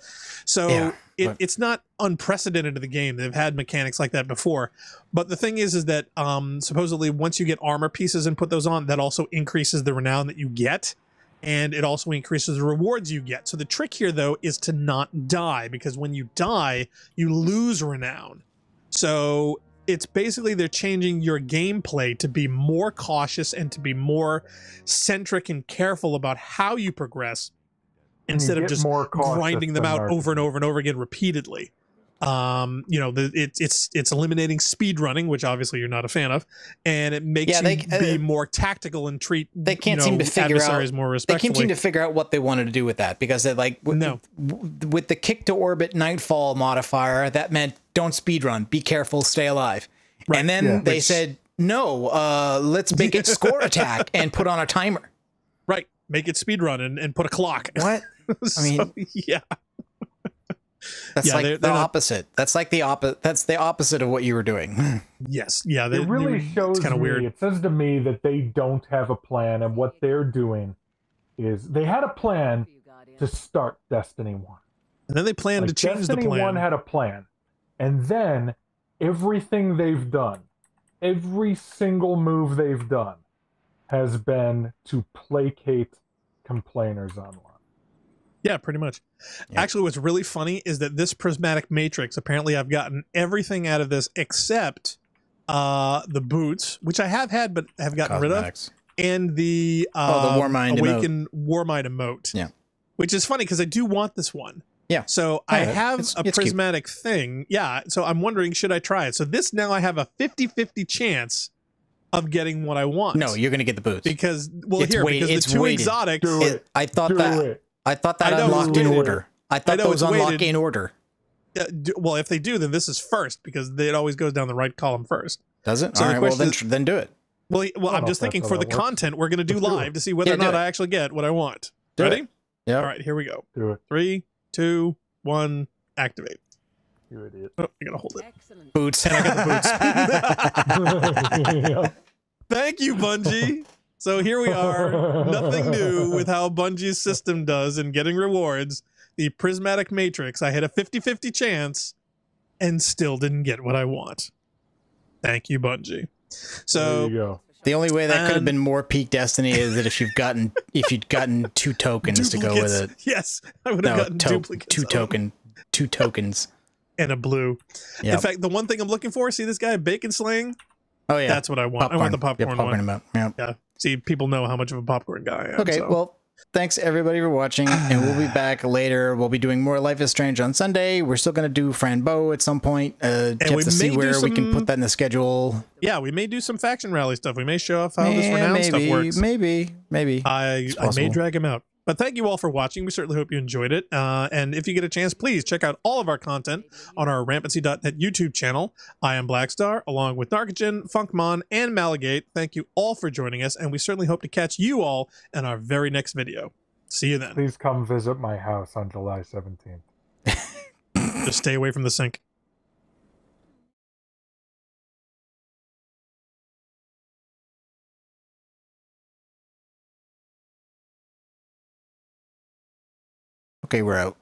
It's not unprecedented in the game. They've had mechanics like that before. But the thing is that supposedly once you get armor pieces and put those on, that also increases the renown that you get, and it also increases the rewards you get. So the trick here though is to not die, because when you die, you lose renown. So it's basically they're changing your gameplay to be more cautious and to be more centric and careful about how you progress instead of just grinding them out over and over and over again repeatedly. It's eliminating speed running, which obviously you're not a fan of, and it makes you be more tactical and treat seem to figure adversaries out more they respectfully. can't seem to figure out what they wanted to do with that, because they're like with the kick to orbit Nightfall modifier, that meant don't speed run, be careful, stay alive. Right. And then they said no, let's make it score attack and put on a timer. Right, make it speed run and put a clock. What? I mean, yeah. That's like the opposite. That's like the opposite. That's the opposite of what you were doing. Yes. Yeah. It really shows me. Weird. It says to me that they don't have a plan, and what they're doing is they had a plan to start Destiny 1, and then they planned to change Destiny the plan. 1 had a plan, and then everything they've done, every single move they've done, has been to placate complainers online. Yeah, pretty much. Yeah. Actually, what's really funny is that this prismatic matrix, apparently I've gotten everything out of this except the boots, which I have had but have gotten rid of, and the Warmind emote. Yeah. Which is funny because I do want this one. Yeah. So I have a prismatic thing. Yeah. So I'm wondering, should I try it? So this now I have a 50-50 chance of getting what I want. No, you're going to get the boots. Because, because the two exotics. I thought that unlocked in order. I thought those unlock in order. Well, if they do, then this is first, because it always goes down the right column first. Does it? So all right, well, then do it. Well, I'm just thinking for the content we're going to do live to see whether or not I actually get what I want. Ready? Yeah. All right, here we go. Do it. 3, 2, 1, activate. You idiot. Oh, I got to hold it. Excellent. Boots. And I got the boots. Thank you, Bungie. So here we are, nothing new with how Bungie's system does in getting rewards. The prismatic matrix, I had a 50-50 chance and still didn't get what I want. Thank you, Bungie. So there you go. The only way that could have been more peak Destiny is that if you'd gotten 2 tokens to go with it. Yes, I would have gotten duplicates. 2 tokens. And a blue. Yep. In fact, the one thing I'm looking for, see this guy, Bacon Slaying? Oh, yeah. That's what I want. Popcorn. I want the popcorn one. Yeah. See, people know how much of a popcorn guy I am. Okay, well, thanks everybody for watching, and we'll be back later. We'll be doing more Life is Strange on Sunday. We're still going to do Franbeau at some point. And we have to see where we can put that in the schedule. Yeah, we may do some faction rally stuff. We may show off how this renown stuff works. Maybe. I may drag him out. But thank you all for watching. We certainly hope you enjoyed it. And if you get a chance, please check out all of our content on our Rampancy.net YouTube channel. I am Blackstar, along with Narcogen, Funkmon, and Malagate. Thank you all for joining us, and we certainly hope to catch you all in our very next video. See you then. Please come visit my house on July 17th. Just stay away from the sink. Okay, we're out.